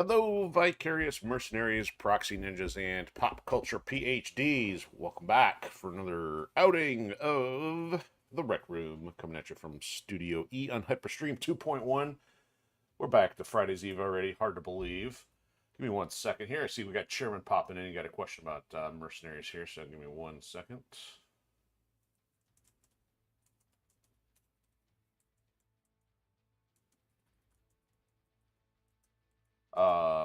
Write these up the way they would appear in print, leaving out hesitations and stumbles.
Hello, Vicarious Mercenaries, Proxy Ninjas, and Pop Culture PhDs. Welcome back for another outing of the Rec Room, coming at you from Studio E on HyperStream 2.1. We're back to Friday's Eve already, hard to believe. Give me 1 second here. I see we got Chairman popping in. You got a question about mercenaries here, so give me 1 second.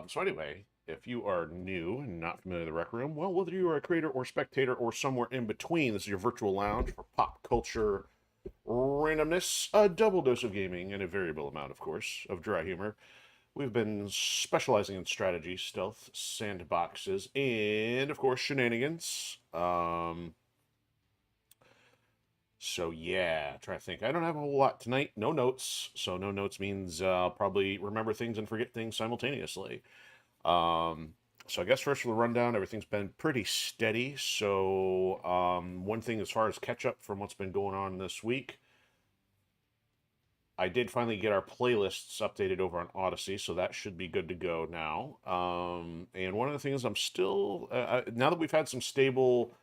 So anyway, if you are new and not familiar with the Rec Room, well, whether you are a creator or spectator or somewhere in between, this is your virtual lounge for pop culture randomness, a double dose of gaming, and a variable amount, of course, of dry humor. We've been specializing in strategy, stealth, sandboxes, and, of course, shenanigans. So yeah, try to think. I don't have a whole lot tonight. No notes. So no notes means probably remember things and forget things simultaneously. Um, so I guess first for the rundown, everything's been pretty steady. So one thing as far as catch up from what's been going on this week, I did finally get our playlists updated over on Odysee, so that should be good to go now. And one of the things I'm still now that we've had some stable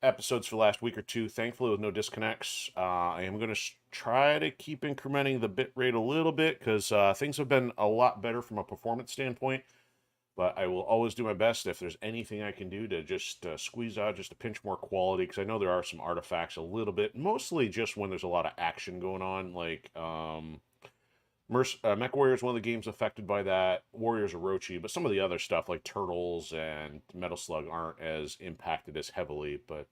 episodes for the last week or two, thankfully with no disconnects, I am going to try to keep incrementing the bit rate a little bit because things have been a lot better from a performance standpoint. But I will always do my best if there's anything I can do to just squeeze out just a pinch more quality, because I know there are some artifacts a little bit, mostly just when there's a lot of action going on, like MechWarrior is one of the games affected by that. Warriors Orochi, but some of the other stuff like Turtles and Metal Slug aren't as impacted as heavily. But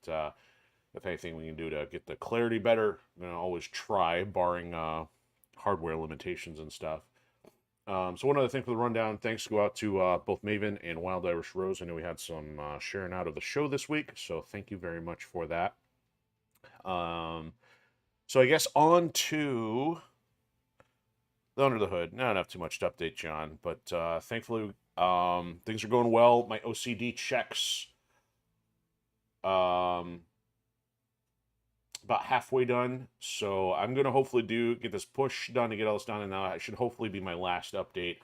if anything we can do to get the clarity better, I'm gonna always try, barring hardware limitations and stuff. So one other thing for the rundown, thanks go out to both Maven and Wild Irish Rose. I know we had some sharing out of the show this week, so thank you very much for that. So I guess on to the under the hood. Not enough too much to update you on, but thankfully things are going well. My OCD checks about halfway done, so I'm gonna hopefully get this push done to get all this done, and now it should hopefully be my last update,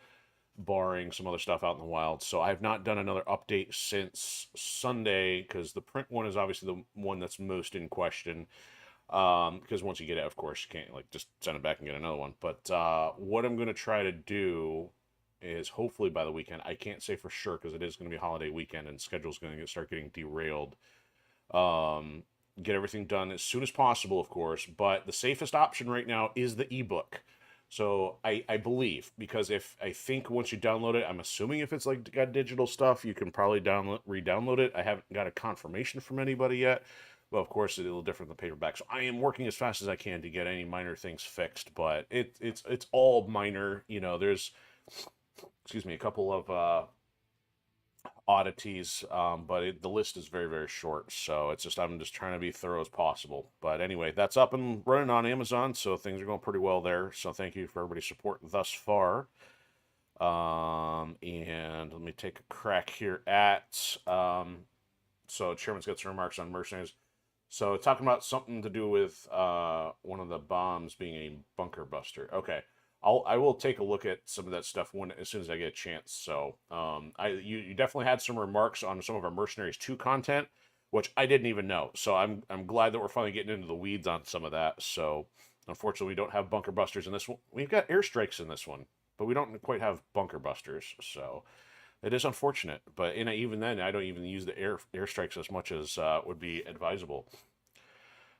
barring some other stuff out in the wild. So I have not done another update since Sunday because the print one is obviously the one that's most in question. Because once you get it, of course, you can't like just send it back and get another one. But what I'm gonna try to do is hopefully by the weekend. I can't say for sure because it is going to be a holiday weekend and schedule's going to start getting derailed. Get everything done as soon as possible, of course. But the safest option right now is the ebook. So I believe, because if I think once you download it, I'm assuming if it's like got digital stuff, you can probably re-download it. I haven't got a confirmation from anybody yet. Well, of course, it's a little different than paperback. So I am working as fast as I can to get any minor things fixed, but it's all minor. You know, there's, excuse me, a couple of oddities, but the list is very, very short. So I'm just trying to be thorough as possible. But anyway, that's up and running on Amazon, so things are going pretty well there. So thank you for everybody's support thus far. And let me take a crack here at, so Chairman's got some remarks on mercenaries. So talking about something to do with one of the bombs being a bunker buster. Okay. I will take a look at some of that stuff as soon as I get a chance. So you definitely had some remarks on some of our Mercenaries 2 content, which I didn't even know. So I'm glad that we're finally getting into the weeds on some of that. So unfortunately, we don't have bunker busters in this one. We've got airstrikes in this one, but we don't quite have bunker busters. So it is unfortunate. But even then, I don't even use the airstrikes as much as would be advisable.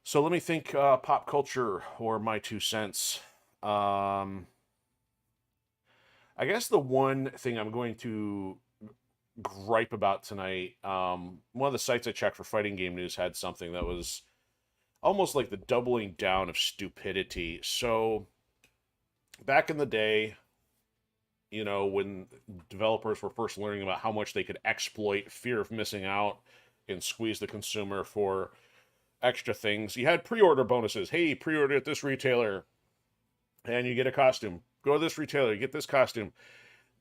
So let me think pop culture or my 2 cents. I guess the one thing I'm going to gripe about tonight, one of the sites I checked for fighting game news had something that was almost like the doubling down of stupidity. So back in the day, you know, when developers were first learning about how much they could exploit fear of missing out and squeeze the consumer for extra things, you had pre-order bonuses. Hey, pre-order at this retailer and you get a costume. Go to this retailer, you get this costume.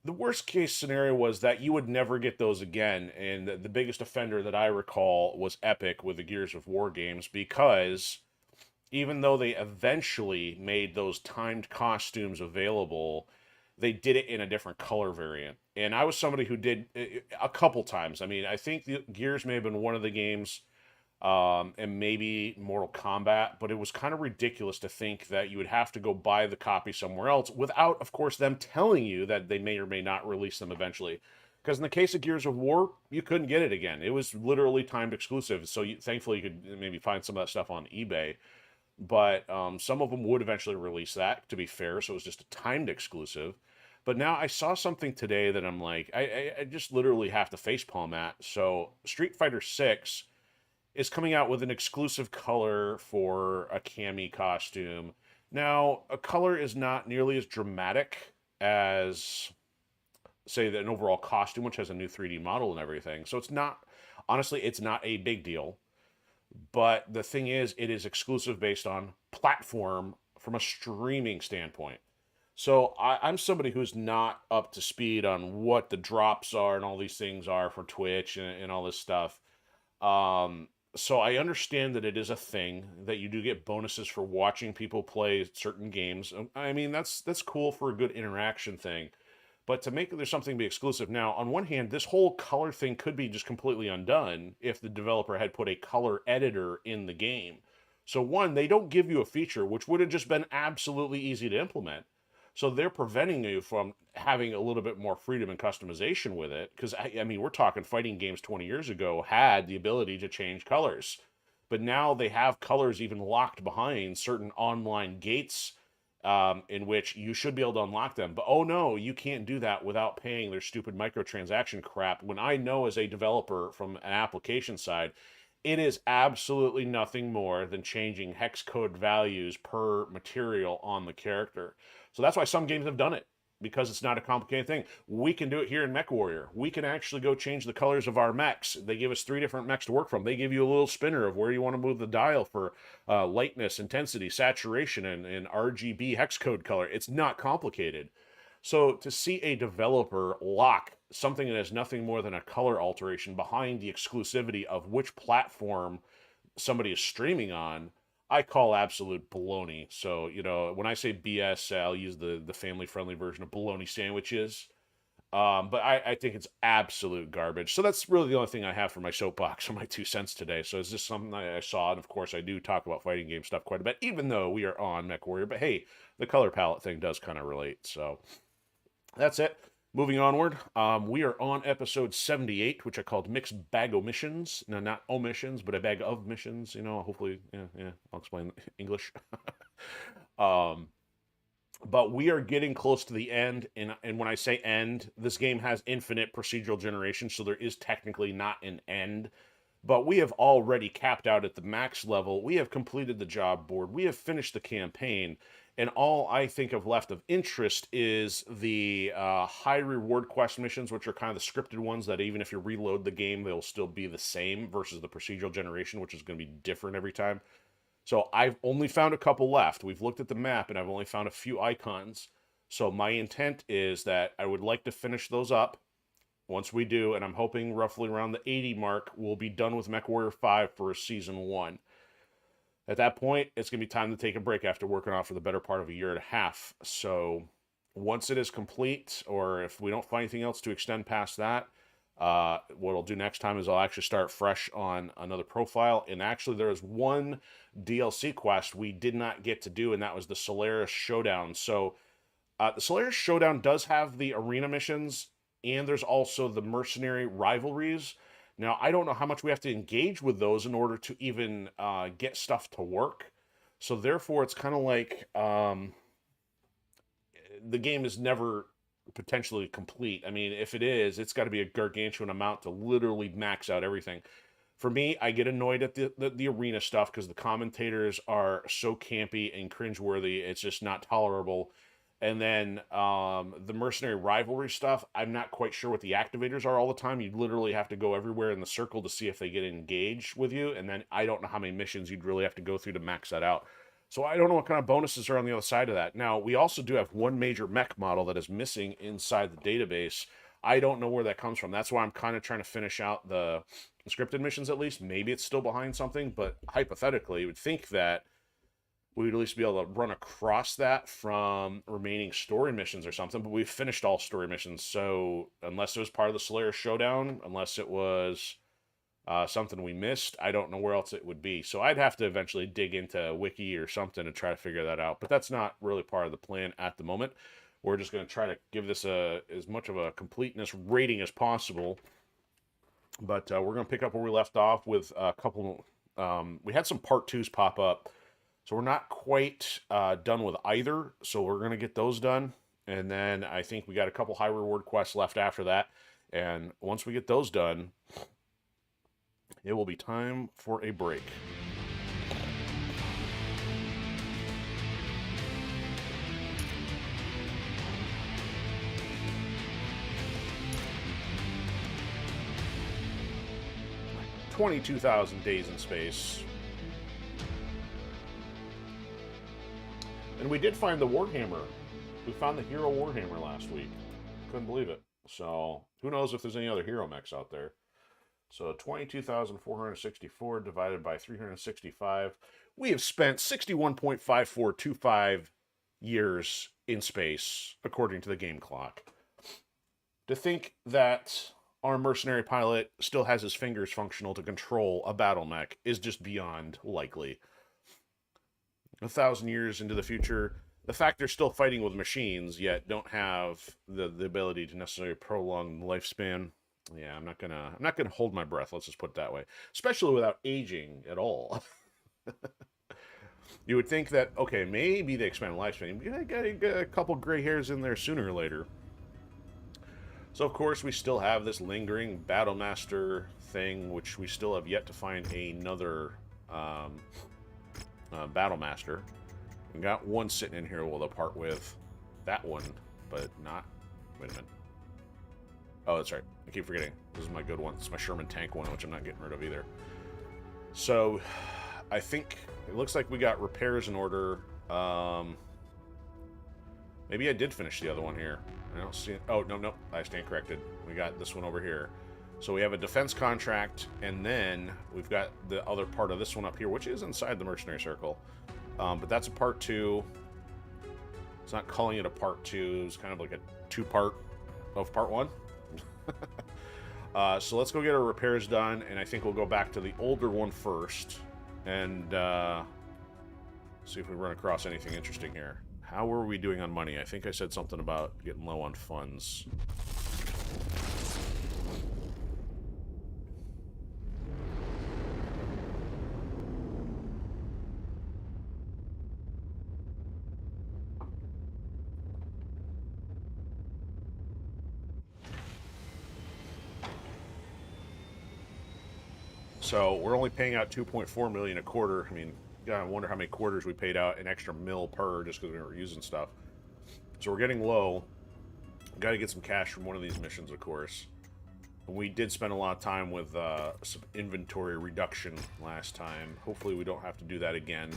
The worst case scenario was that you would never get those again. And the biggest offender that I recall was Epic with the Gears of War games, because even though they eventually made those timed costumes available, they did it in a different color variant. And I was somebody who did a couple times. I mean, I think the Gears may have been one of the games, and maybe Mortal Kombat, but it was kind of ridiculous to think that you would have to go buy the copy somewhere else without, of course, them telling you that they may or may not release them eventually. Because in the case of Gears of War, you couldn't get it again. It was literally timed exclusive. So thankfully, you could maybe find some of that stuff on eBay. But some of them would eventually release that, to be fair. So it was just a timed exclusive. But now I saw something today that I'm like, I just literally have to facepalm at. So Street Fighter 6 is coming out with an exclusive color for a cami costume. Now, a color is not nearly as dramatic as, say, an overall costume, which has a new 3D model and everything. So it's not, honestly, it's not a big deal. But the thing is, it is exclusive based on platform from a streaming standpoint. So I'm somebody who's not up to speed on what the drops are and all these things are for Twitch and all this stuff. So I understand that it is a thing that you do get bonuses for watching people play certain games. I mean, that's cool for a good interaction thing. But to make there's something be exclusive now, on one hand, this whole color thing could be just completely undone if the developer had put a color editor in the game. So one, they don't give you a feature which would have just been absolutely easy to implement. So they're preventing you from having a little bit more freedom and customization with it. Because, I mean, we're talking fighting games 20 years ago had the ability to change colors. But now they have colors even locked behind certain online gates, in which you should be able to unlock them. But oh no, you can't do that without paying their stupid microtransaction crap. When I know as a developer from an application side, it is absolutely nothing more than changing hex code values per material on the character. So that's why some games have done it, because it's not a complicated thing. We can do it here in MechWarrior. We can actually go change the colors of our mechs. They give us 3 different mechs to work from. They give you a little spinner of where you want to move the dial for lightness, intensity, saturation, and RGB hex code color. It's not complicated. So to see a developer lock something that has nothing more than a color alteration behind the exclusivity of which platform somebody is streaming on, I call absolute baloney. So, you know, when I say BS, I'll use the family-friendly version of bologna sandwiches. But I think it's absolute garbage. So that's really the only thing I have for my soapbox or my 2 cents today. So it's just something I saw. And of course, I do talk about fighting game stuff quite a bit, even though we are on MechWarrior. But hey, the color palette thing does kind of relate. So that's it. Moving onward, we are on episode 78, which I called Mixed Bag Omissions. Now, not omissions, but a bag of missions. You know, hopefully, yeah, I'll explain English. But we are getting close to the end, and when I say end, this game has infinite procedural generation, so there is technically not an end. But we have already capped out at the max level. We have completed the job board. We have finished the campaign. And all I think of left of interest is the high reward quest missions, which are kind of the scripted ones that even if you reload the game, they'll still be the same versus the procedural generation, which is going to be different every time. So I've only found a couple left. We've looked at the map and I've only found a few icons. So my intent is that I would like to finish those up. Once we do, and I'm hoping roughly around the 80 mark, we'll be done with MechWarrior 5 for Season 1. At that point, it's going to be time to take a break after working on it for the better part of a year and a half. So once it is complete, or if we don't find anything else to extend past that, what I'll do next time is I'll actually start fresh on another profile. And actually, there is one DLC quest we did not get to do, and that was the Solaris Showdown. So the Solaris Showdown does have the arena missions, and there's also the mercenary rivalries. Now, I don't know how much we have to engage with those in order to even get stuff to work. So therefore, it's kind of like the game is never potentially complete. I mean, if it is, it's got to be a gargantuan amount to literally max out everything. For me, I get annoyed at the arena stuff because the commentators are so campy and cringeworthy. It's just not tolerable. And then the mercenary rivalry stuff, I'm not quite sure what the activators are all the time. You literally have to go everywhere in the circle to see if they get engaged with you. And then I don't know how many missions you'd really have to go through to max that out. So I don't know what kind of bonuses are on the other side of that. Now, we also do have one major mech model that is missing inside the database. I don't know where that comes from. That's why I'm kind of trying to finish out the scripted missions at least. Maybe it's still behind something, but hypothetically, you would think that we would at least be able to run across that from remaining story missions or something, but we've finished all story missions, so unless it was part of the Slayer Showdown, unless it was something we missed, I don't know where else it would be. So I'd have to eventually dig into Wiki or something to try to figure that out, but that's not really part of the plan at the moment. We're just going to try to give this as much of a completeness rating as possible, but we're going to pick up where we left off with a couple. We had some part 2s pop up, so we're not quite done with either, so we're going to get those done. And then I think we got a couple high reward quests left after that. And once we get those done, it will be time for a break. $22,000 days in space. And we did find the Warhammer. We found the Hero Warhammer last week. Couldn't believe it. So, who knows if there's any other Hero mechs out there. So, 22,464 divided by 365. We have spent 61.5425 years in space, according to the game clock. To think that our mercenary pilot still has his fingers functional to control a battle mech is just beyond likely. 1,000 years into the future, the fact they're still fighting with machines yet don't have the ability to necessarily prolong the lifespan. Yeah, I'm not gonna hold my breath. Let's just put it that way. Especially without aging at all. You would think that, okay, maybe they expand lifespan. You get a couple gray hairs in there sooner or later. So of course we still have this lingering Battle Master thing, which we still have yet to find another Battle Master. We got one sitting in here we'll part with. That one, but not... Wait a minute. Oh, that's right. I keep forgetting. This is my good one. It's my Sherman tank one, which I'm not getting rid of either. So, I think it looks like we got repairs in order. Maybe I did finish the other one here. I don't see it. Oh, no. I stand corrected. We got this one over here. So we have a defense contract, and then we've got the other part of this one up here, which is inside the mercenary circle. But that's a part 2. It's not calling it a part 2. It's kind of like a 2-part of part 1. So let's go get our repairs done, and I think we'll go back to the older one first, and see if we run across anything interesting here. How were we doing on money? I think I said something about getting low on funds. So we're only paying out $2.4 million a quarter. I mean, you gotta wonder how many quarters we paid out, an extra mil per, just because we were using stuff. So we're getting low. Got to get some cash from one of these missions, of course. We did spend a lot of time with some inventory reduction last time. Hopefully we don't have to do that again.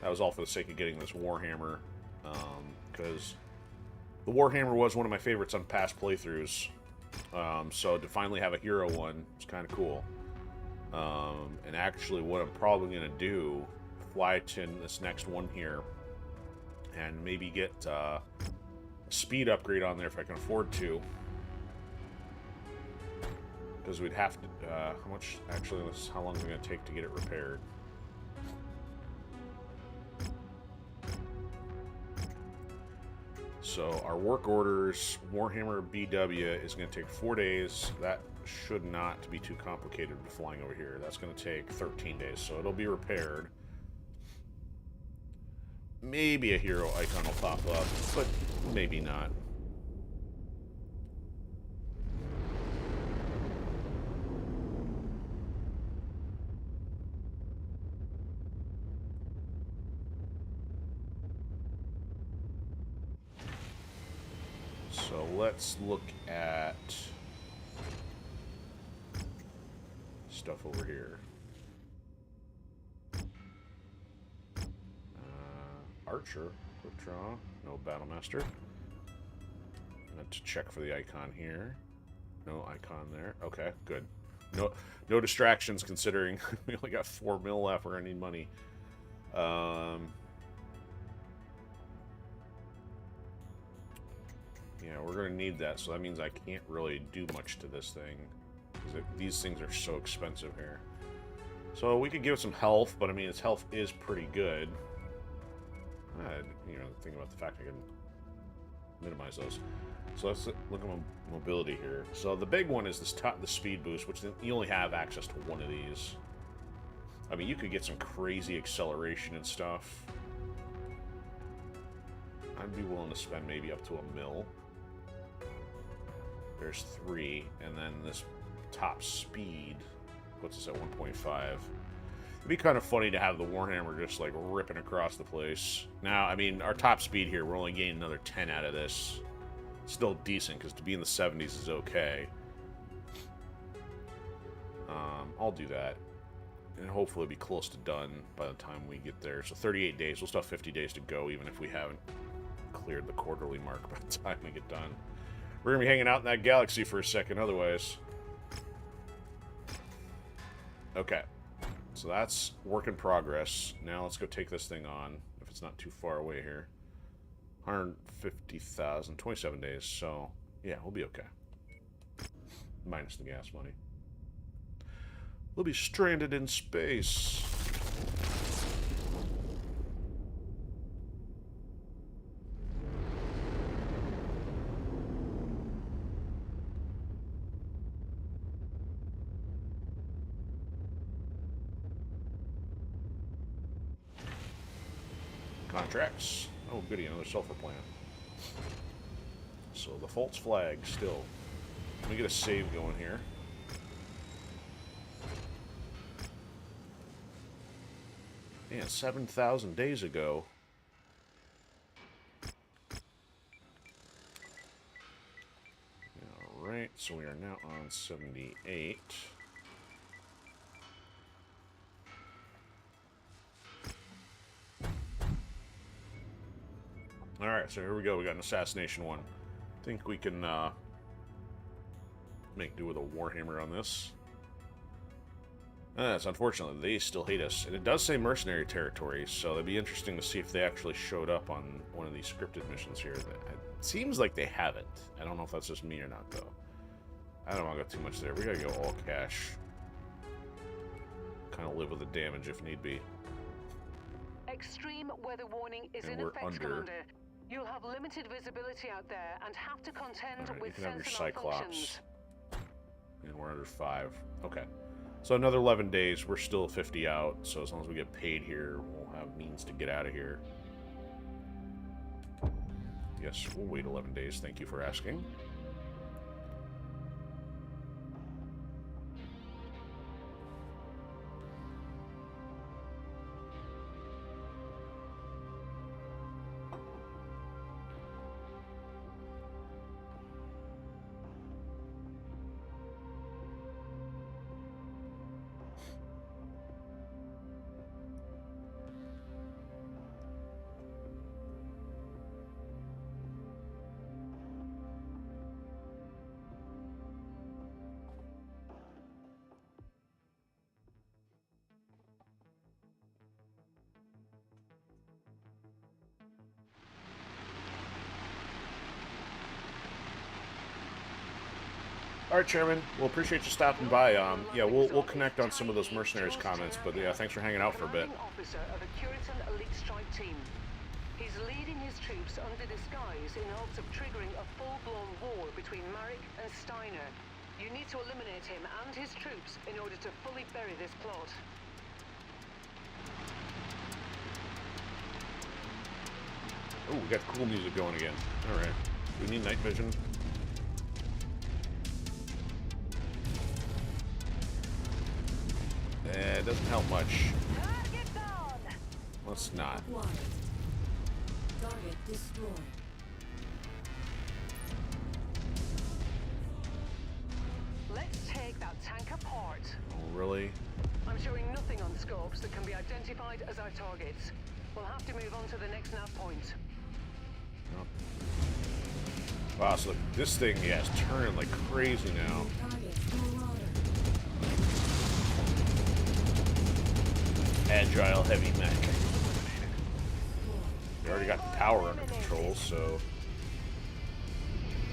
That was all for the sake of getting this Warhammer, because the Warhammer was one of my favorites on past playthroughs. So to finally have a hero one is kind of cool. And actually what I'm probably going to do, fly to this next one here, and maybe get a speed upgrade on there if I can afford to. Because we'd have to, how much, actually, how long is it going to take to get it repaired? So our work orders, Warhammer BW is going to take 4 days. That should not be too complicated with flying over here. That's going to take 13 days, so it'll be repaired. Maybe a hero icon will pop up, but maybe not. So let's look at stuff over here. Archer, quick draw, no Battlemaster. Meant to check for the icon here. No icon there. Okay, good. No distractions considering we only got 4 mil left. We're gonna need money. Yeah, we're going to need that, so that means I can't really do much to this thing. These things are so expensive here. So we could give it some health, but I mean, its health is pretty good. You know, think about the fact I can minimize those. So let's look at mobility here. So the big one is the speed boost, which you only have access to one of these. I mean, you could get some crazy acceleration and stuff. I'd be willing to spend maybe up to $1 mil. There's 3, and then this top speed puts us at 1.5. It'd be kind of funny to have the Warhammer just like ripping across the place. Now, I mean, our top speed here, we're only gaining another 10 out of this. Still decent, because to be in the 70s is okay. I'll do that. And hopefully be close to done by the time we get there. So 38 days. We'll still have 50 days to go, even if we haven't cleared the quarterly mark by the time we get done. We're going to be hanging out in that galaxy for a second otherwise. Okay. So that's work in progress. Now let's go take this thing on, if it's not too far away here. 150,000, 27 days, so yeah, we'll be okay. Minus the gas money. We'll be stranded in space. Contracts. Oh, goody, another sulfur plant. So the false flag still. Let me get a save going here. Man, 7,000 days ago. Alright, so we are now on 78. Alright, so here we go. We got an assassination one. I think we can make do with a Warhammer on this. It's unfortunate they still hate us. And it does say mercenary territory, so it'd be interesting to see if they actually showed up on one of these scripted missions here. It seems like they haven't. I don't know if that's just me or not, though. I don't want to go too much there. We gotta go all cash. Kind of live with the damage if need be. Extreme weather warning is in effect, Commander. You'll have limited visibility out there and have to contend with sense malfunctions. And we're under 5. Okay. So another 11 days, we're still 50 out, so as long as we get paid here, we'll have means to get out of here. Yes, we'll wait 11 days, thank you for asking. All right, Chairman. Well, appreciate you stopping by. Yeah, we'll connect on some of those mercenaries comments, but yeah, thanks for hanging out for a bit. Officer of a Curitan elite strike team. He's leading his troops under disguise in hopes of triggering a full-blown war between Marek and Steiner. You need to eliminate him and his troops in order to fully bury this plot. Oh, we got cool music going again. All right. Do we need night vision? It doesn't help much. Let's not. Target destroyed. Let's take that tank apart. Oh, really? I'm showing nothing on scopes that can be identified as our targets. We'll have to move on to the next nav point. Oh. Wow, so this thing, yeah, is turning like crazy now. Agile heavy mech. We already got the tower under control, so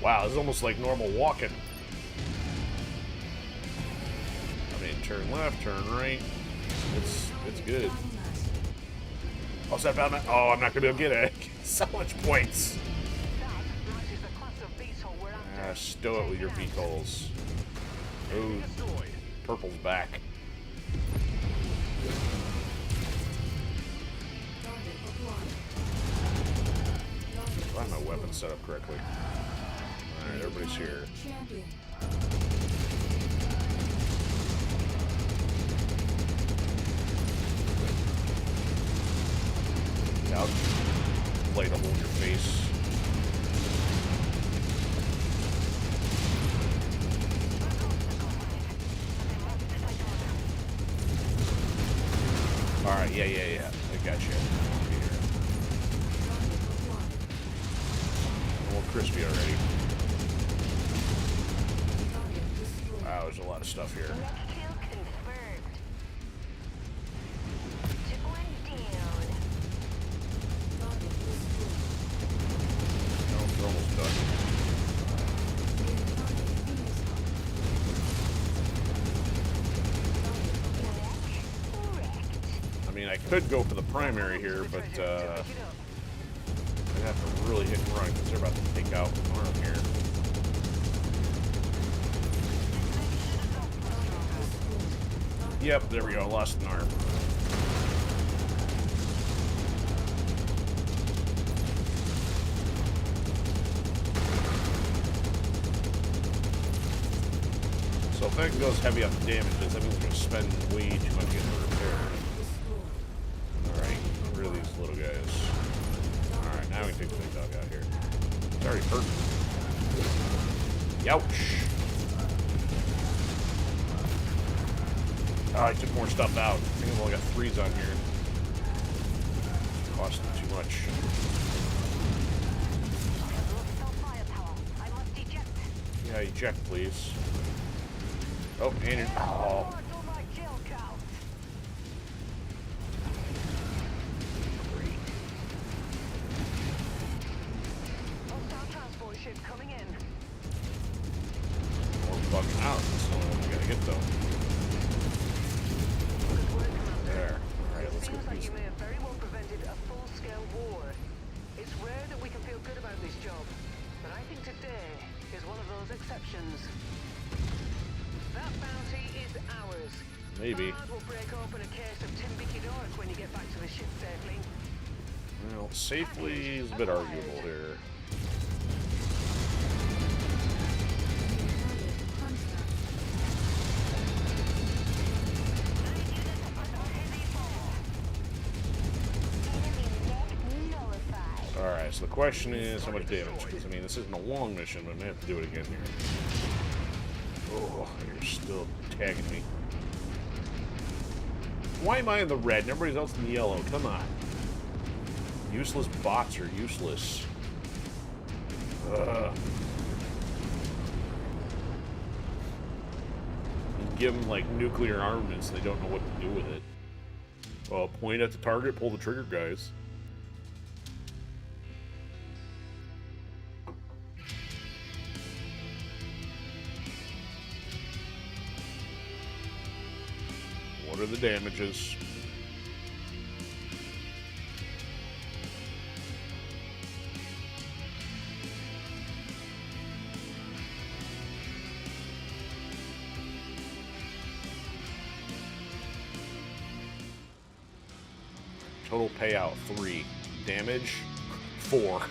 Wow, this is almost like normal walking. I mean, turn left, turn right. It's good. What's that about? Oh, I'm not gonna be able to get it. So much points. Stow it with your VTOLs. Oh, purple's back. Why my weapon set up correctly? Alright, everybody's here. Out. Light a hole in your face. Alright, yeah. I got you. A little crispy already. Wow, there's a lot of stuff here. No, we're almost done. I mean, I could go for the primary here, but I'd have to really hit and run because they're about to take out an arm here. Yep, there we go. Lost an arm. So if that goes heavy on the damages, that means we're going to spend way too much in the repair. Alright, get rid of these little guys. Alright, now we can take the big dog out here. It's already hurt. Youch! Oh, I took more stuff out. I think I've only got 3s on here. Costing too much. Yeah, eject, please. Oh, and it. Oh. More fucking out. That's the only one we gotta get, though. There. Alright, let's get these. You may have very well prevented a full-scale war. It's rare that we can feel good about this job, but I think today is one of those exceptions. That bounty is ours. Maybe. We'll break open a case of Timbiki Dork when you get back to the ship safely. Well, safely is a bit arguable here. Alright, so the question is how much damage? Because, I mean, this isn't a long mission, but I may have to do it again here. Oh, you're still tagging me. Why am I in the red and everybody else in the yellow? Come on. Useless bots are useless. Ugh. You give them, like, nuclear armaments and they don't know what to do with it. Well, point at the target, pull the trigger, guys. What are the damages? Total payout 3. Damage 4.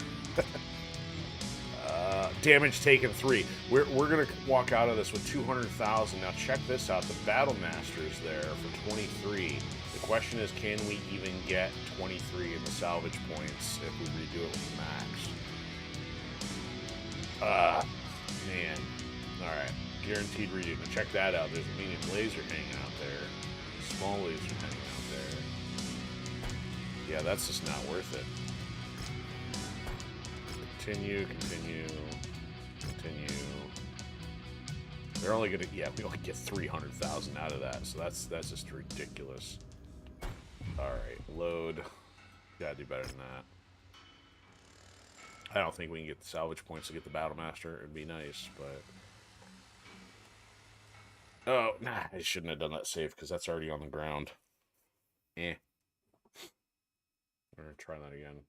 Damage taken 3. We're gonna walk out of this with 200,000. Now check this out. The Battle Master is there for 23. The question is, can we even get 23 in the salvage points if we redo it with the max? Man. Alright. Guaranteed redo. Now check that out. There's a medium laser hanging out there. A small laser hanging out there. Yeah, that's just not worth it. Continue. They're only gonna, yeah, we only get 300,000 out of that, so that's just ridiculous. All right, load. Gotta do better than I don't think we can get the salvage points to get the Battle Master. It'd be nice, but... Oh, nah, I shouldn't have done that save, because that's already on the ground. Eh. We're gonna try that again.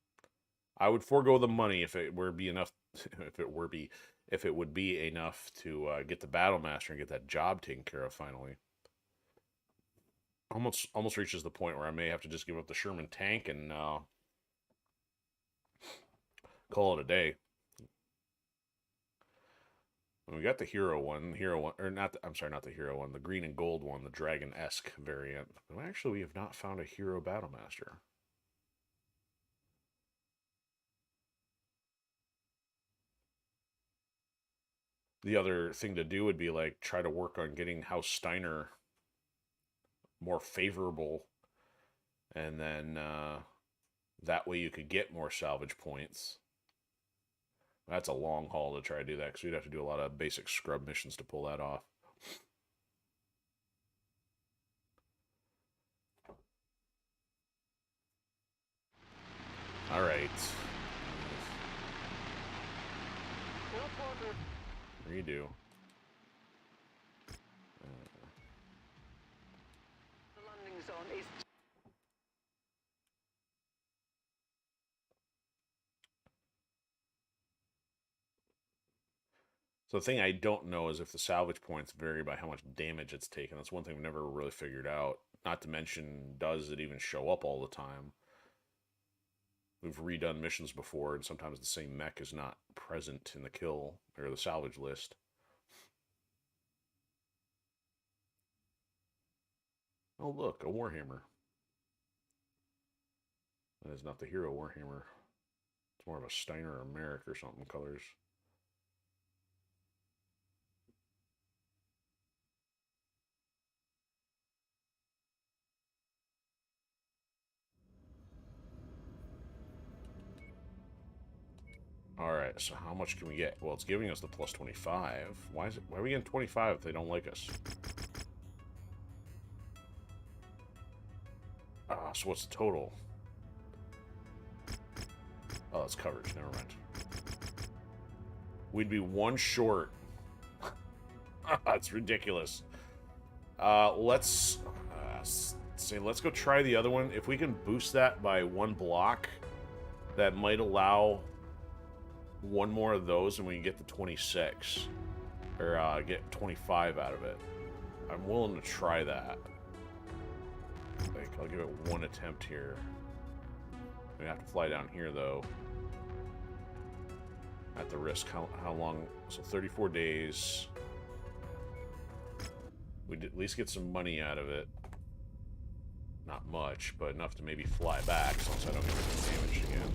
I would forego the money if it were be enough... if it would be enough to get the Battle Master and get that job taken care of, finally. Almost reaches the point where I may have to just give up the Sherman tank and call it a day. We got the hero one, or not. I'm sorry, not the hero one. The green and gold one, the dragon-esque variant. But actually, we have not found a hero battle master. The other thing to do would be like try to work on getting House Steiner more favorable, and then that way you could get more salvage points. That's a long haul to try to do that, because we'd have to do a lot of basic scrub missions to pull that off. All right. Redo. The landing zone is... So the thing I don't know is if the salvage points vary by how much damage it's taken. That's one thing we've never really figured out. Not to mention, does it even show up all the time? We've redone missions before, and sometimes the same mech is not present in the kill, or the salvage list. Oh look, a Warhammer. That is not the hero Warhammer. It's more of a Steiner or a Merrick or something colors. Alright, so how much can we get? Well, it's giving us the plus 25. Why are we getting 25 if they don't like us? So what's the total? Oh, it's coverage, never mind. We'd be one short. That's ridiculous. Let's go try the other one. If we can boost that by one block, that might allow one more of those and we can get the 26. Or get 25 out of it. I'm willing to try that. Like, I'll give it one attempt here. We have to fly down here, though. At the risk. How long? So 34 days. We'd at least get some money out of it. Not much, but enough to maybe fly back, as long as I don't get damaged again.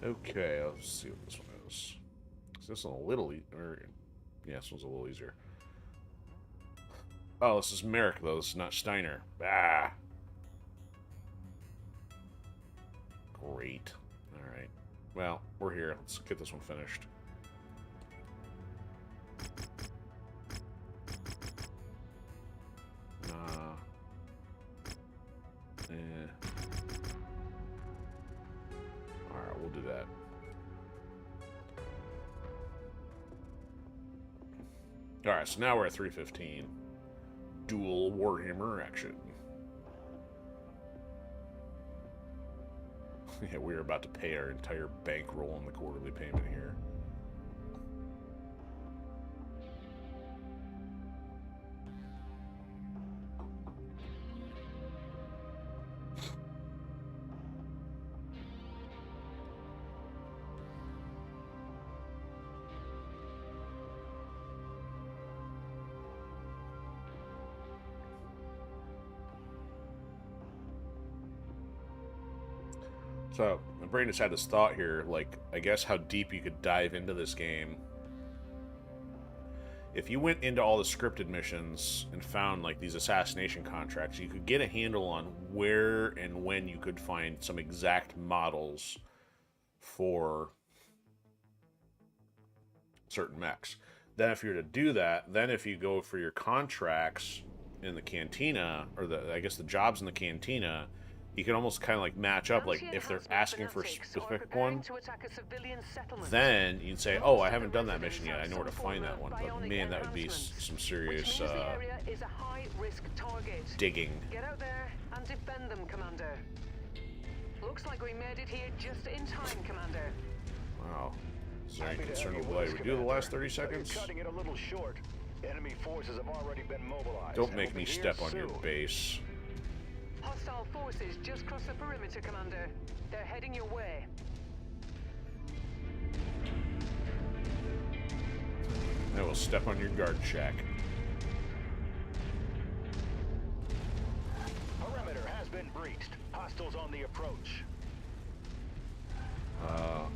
Okay, let's see what this one is. Is this one a little easier? Yeah, this one's a little easier. Oh, this is Merrick, though. This is not Steiner. Ah! Great. Alright. Well, we're here. Let's get this one finished. Alright, we'll do that. Alright, so now we're at 315. Dual Warhammer action. Yeah, we're about to pay our entire bankroll on the quarterly payment here. So, my brain just had this thought here, like, I guess how deep you could dive into this game if you went into all the scripted missions and found like these assassination contracts, you could get a handle on where and when you could find some exact models for certain mechs. Then if you're to do that, then if you go for your contracts in the cantina, or I guess the jobs in the cantina, you can almost kind of like match up, like if they're asking for a specific one, then you'd say, oh, I haven't done that mission yet, I know where to find that one. But man, that would be some serious digging. Get out there and defend them, Commander. Looks like we made it here just in time, Commander. Wow. Is there any concern with what I would do the last 30 seconds? Cutting it a little short. Enemy forces have already been mobilized. Don't make me step on your base. Hostile forces just crossed the perimeter, Commander. They're heading your way. I will step on your guard shack. Perimeter has been breached. Hostiles on the approach.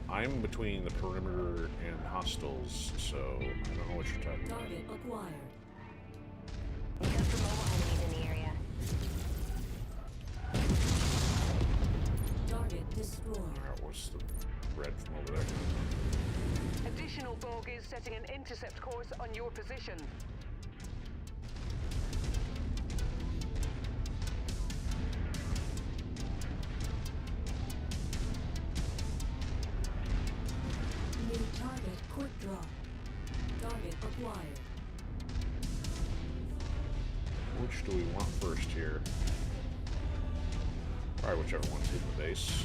I'm between the perimeter and hostiles, so I don't know what you're talking about. Target acquired. We got some mobile enemies in the area. Target destroyed. Alright, what's the red from over there? Additional bogies setting an intercept course on your position. New target quick drop. Target acquired. Which do we want first here? Alright, whichever one's in the base.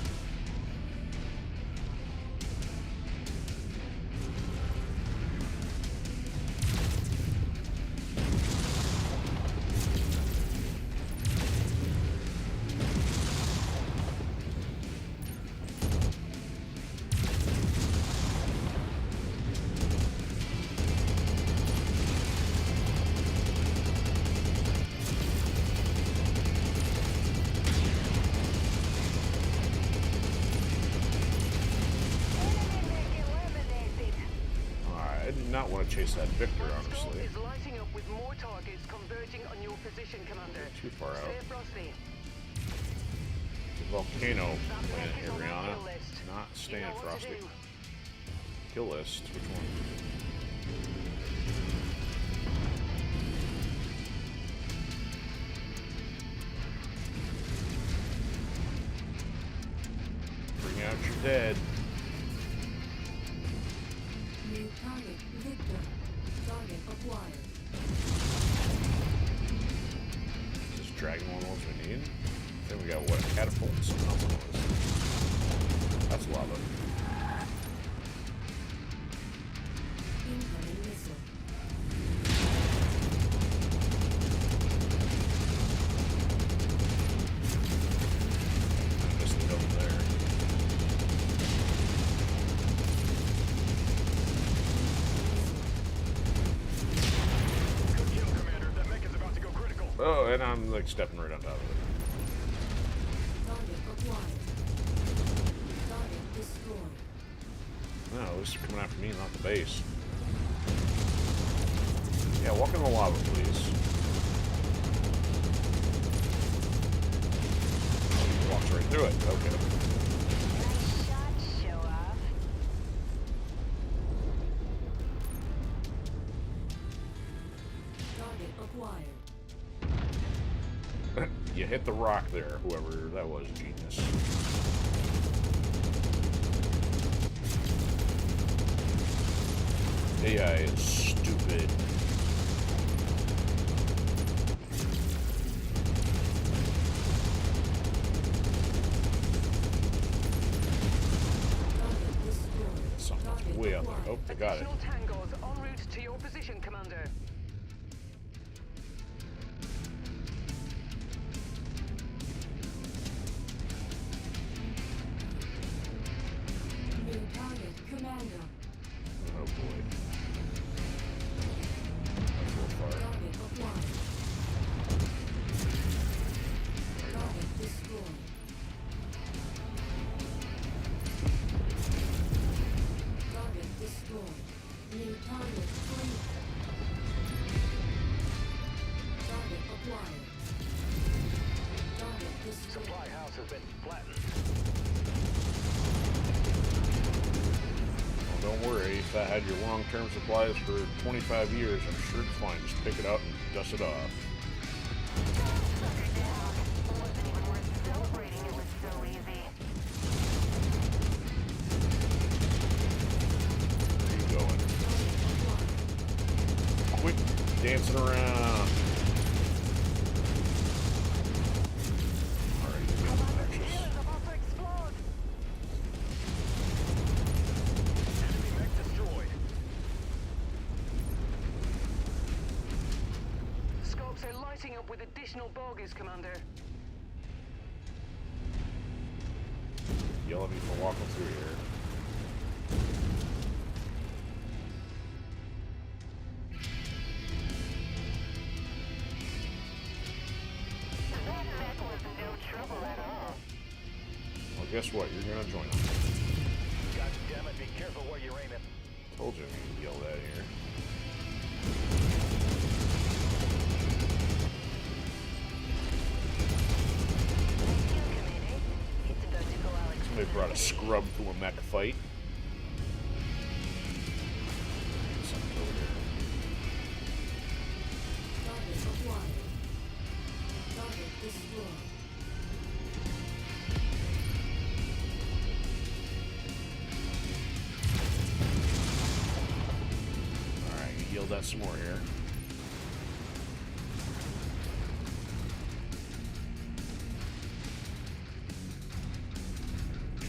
Not want to chase that Victor, honestly. Is lighting up with more targets converging on your position, Commander. Too far out. Stay frosty. The volcano planet here, Rihanna. Not staying frosty. Kill list. Which one? Bring out your dead. New target Victor. Target acquired. Just dragging one of those we need. Then we got what? Catapults. Nothing else. That's lava. Incoming missile. Missed the double there. Good kill, Commander. That mech is about to go critical. Oh, and I'm like stepping right on top of it. Target acquired. Target destroyed. No, at least they're coming after me, not the base. Yeah, walk in the lava, please. Walks right through it. Okay. Nice shot, show off. Target acquired. You hit the rock there, whoever that was, genius. AI is stupid. Target destroyed. Something's way up there. Oh, I got it. Additional tangos en route to your position, Commander. New target commander. Oh boy. That's a little far. Target acquired. Target destroyed. Target destroyed. New target free. worry. If I had your long-term supplies for 25 years, I'm sure it's fine. Just pick it up and dust it off. Wasn't even worth celebrating. It was so easy. Where you going? Quit dancing around. Alright, you're getting infectious. About to explode. Enemy mech destroyed. Scopes are lighting up with additional bogies, Commander. Yell at me for walking through here. That mech was no trouble at all. Well, guess what? You're gonna join them. God damn it, be careful where you're aiming. Told you I need to yell that here. Thank you, Commander. It's about to go Alex. Somebody brought a scrub to a mech fight. Something over here. Target acquired. Target destroyed. Alright, you yelled that some more here.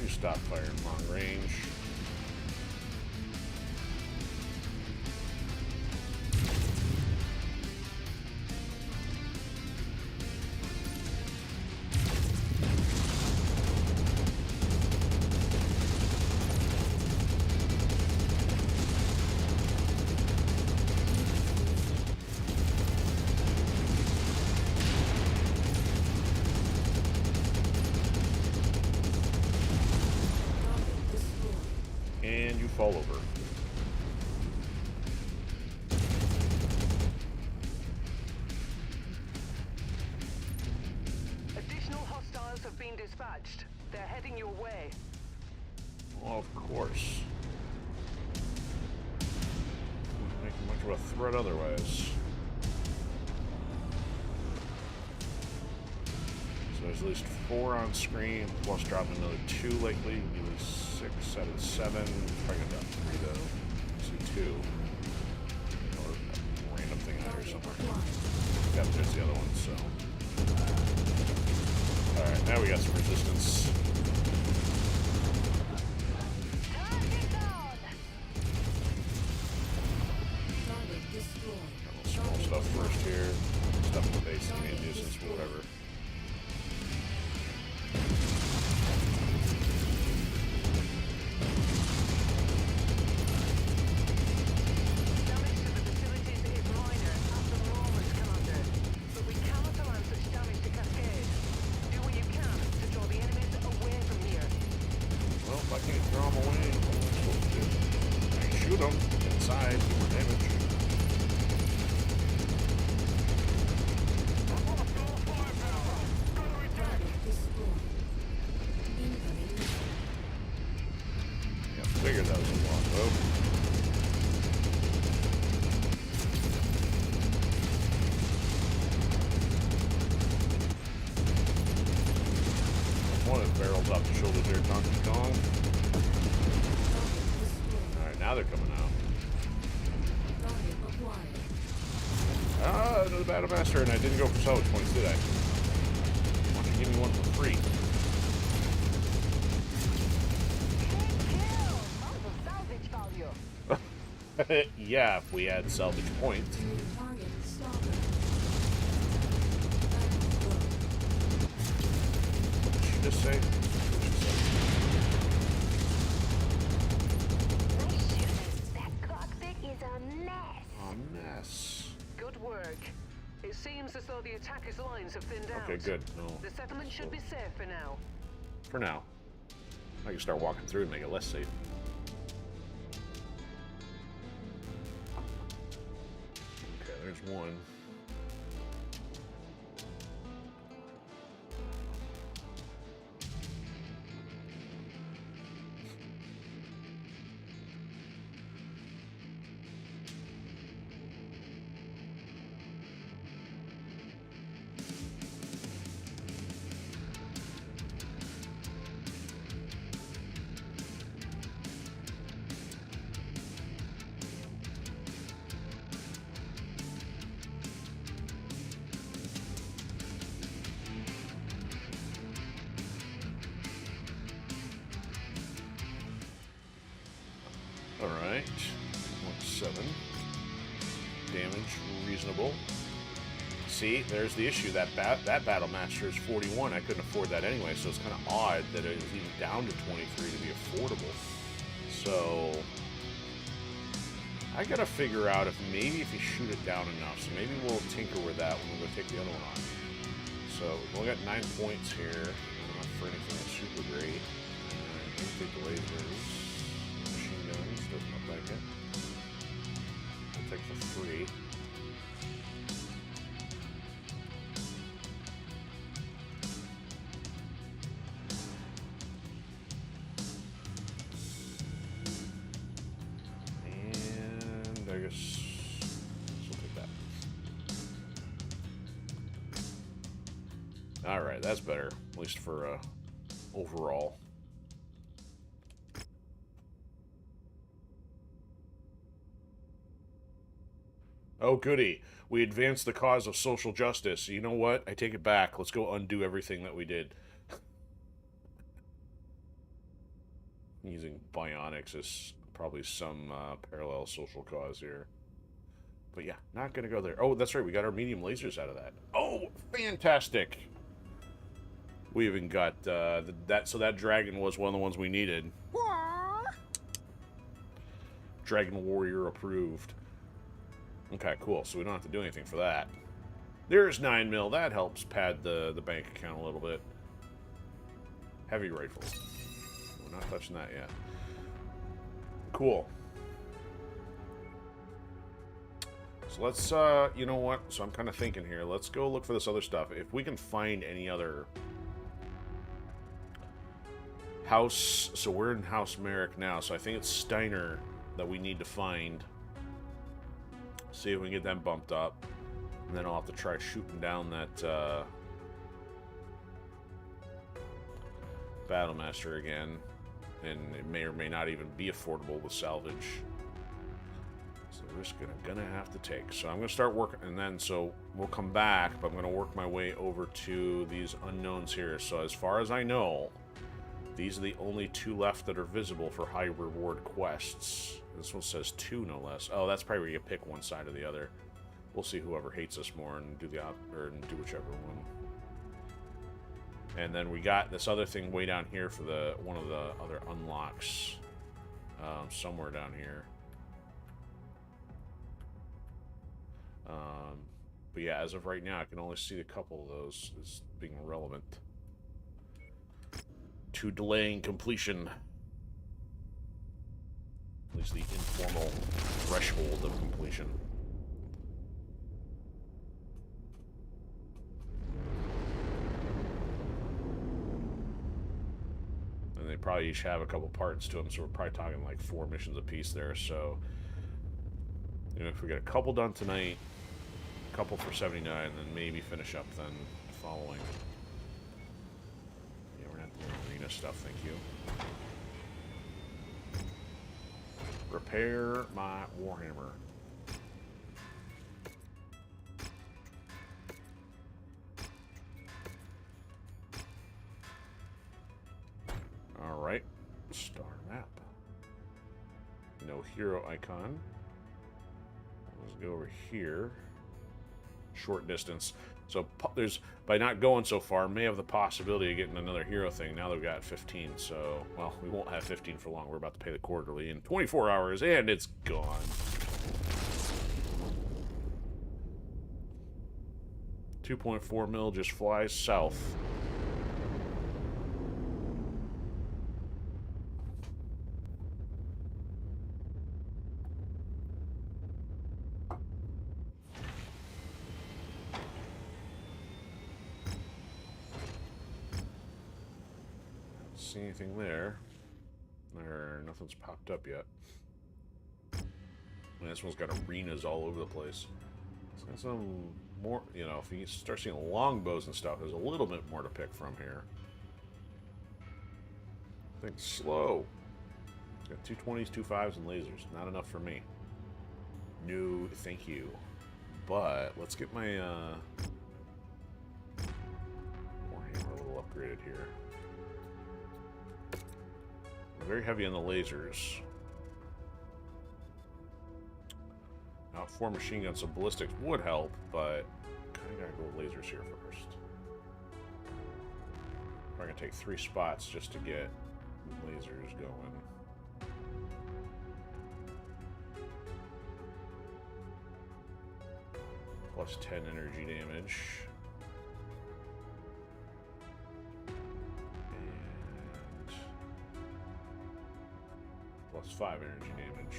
You stop firing long range. Target destroyed. And you fall over. Additional hostiles have been dispatched. They're heading your way. Well, of course. Wouldn't make much of a threat otherwise. So there's at least 4 on screen, plus dropping another 2 likely. Give me 6 out of 7. Probably gonna drop 3 though. See 2. Or a random thing out here somewhere. Yeah, there's the other one, so. Alright, now we got some resistance. Target down! Target destroyed. Got a little small stuff first here. Stuff in the base, can be a nuisance, but whatever. Damage to the facilities is minor at the moment, Commander. But we cannot allow such damage to cascade. Do what you can to draw the enemies away from here. Well, if I can't draw them away, what am I supposed to do? I can shoot them inside, do more damage. Target destroyed. Incoming missile. Yeah, figured that was a longbow. One of the barrels off the shoulders there, Donkey Kong. Target destroyed. Alright, now they're coming out. Target acquired. Ah, another battle master, and I didn't go for salvage points, did I? Why don't you give me one for free? Kill! Also salvage value. Yeah, if we had salvage points. New target stalker. What did she just say? Nice shooting. That cockpit is a mess. A mess. Good work. It seems as though the attackers' lines have thinned out. Okay, good. No. The settlement should be safe for now. For now. I can start walking through and make it less safe. Okay, there's one. Alright. 0.7. Damage, reasonable. See, there's the issue. That Battle Master is 41. I couldn't afford that anyway, so it's kind of odd that it was even down to 23 to be affordable. So I gotta figure out if maybe if you shoot it down enough. So maybe we'll tinker with that when we go take the other one on. So we've only got 9 points here. Not for anything super great. We'll take the lasers. Machine guns, doesn't look like it. We'll take the 3. And I guess we'll take that. Alright, that's better. At least for overall. Oh, goody. We advanced the cause of social justice. You know what? I take it back. Let's go undo everything that we did. Using bionics is probably some parallel social cause here. But yeah, not going to go there. Oh, that's right. We got our medium lasers out of that. Oh, fantastic. We even got so that dragon was one of the ones we needed. Dragon Warrior approved. Okay, cool. So we don't have to do anything for that. There's 9 mil. That helps pad the bank account a little bit. Heavy rifle. We're not touching that yet. Cool. So let's, you know what? So I'm kind of thinking here. Let's go look for this other stuff. If we can find any other house. So we're in House Merrick now. So I think it's Steiner that we need to find. See if we can get them bumped up. And then I'll have to try shooting down that Battlemaster again. And it may or may not even be affordable with salvage. So we're just gonna have to take. So I'm gonna start working, and then so we'll come back, but I'm gonna work my way over to these unknowns here. So as far as I know, these are the only 2 left that are visible for high reward quests. This one says 2, no less. Oh, that's probably where you pick one side or the other. We'll see whoever hates us more and do and do whichever one. And then we got this other thing way down here for one of the other unlocks, somewhere down here. But yeah, as of right now, I can only see a couple of those as being relevant to delaying completion. At least the informal threshold of completion. And they probably each have a couple parts to them, so we're probably talking like 4 missions apiece there. So, you know, if we get a couple done tonight, a couple for 79, then maybe finish up then following. Yeah, we're not doing arena stuff, thank you. Repair my Warhammer. Alright. Star map. No hero icon. Let's go over here. Short distance. So there's, by not going so far, may have the possibility of getting another hero thing. Now that we've got 15, so, well, we won't have 15 for long. We're about to pay the quarterly in 24 hours, and it's gone. $2.4 mil just flies south. See anything there? Nothing's popped up yet. And this one's got arenas all over the place. It's got some more, you know, if you start seeing longbows and stuff, there's a little bit more to pick from here. I think slow. It's got 220s, 25s, and lasers. Not enough for me. No, thank you. But let's get my Warhammer a little upgraded here. Very heavy on the lasers. 4 machine guns, so ballistics would help, but kind of gotta go with lasers here first. We're gonna take 3 spots just to get lasers going. Plus 10 energy damage. And plus 5 energy damage.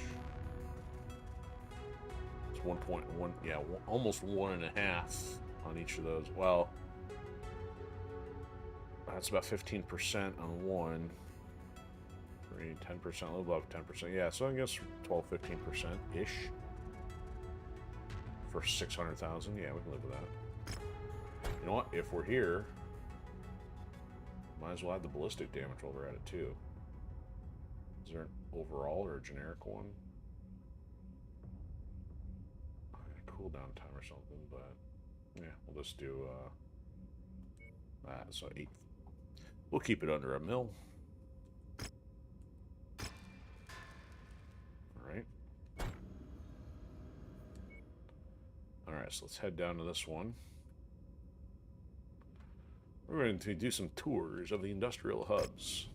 It's 1.1, yeah, almost 1.5 on each of those. Well, that's about 15% on one. 10%, a little above 10%. Yeah, so I guess 12-15%-ish. For 600,000, yeah, we can live with that. You know what? If we're here, might as well add the ballistic damage while we're at it too. Is there an overall or a generic one? Cooldown time or something, but yeah, we'll just do that. So 8. We'll keep it under 1 mil. Alright, so let's head down to this one. We're going to do some tours of the industrial hubs.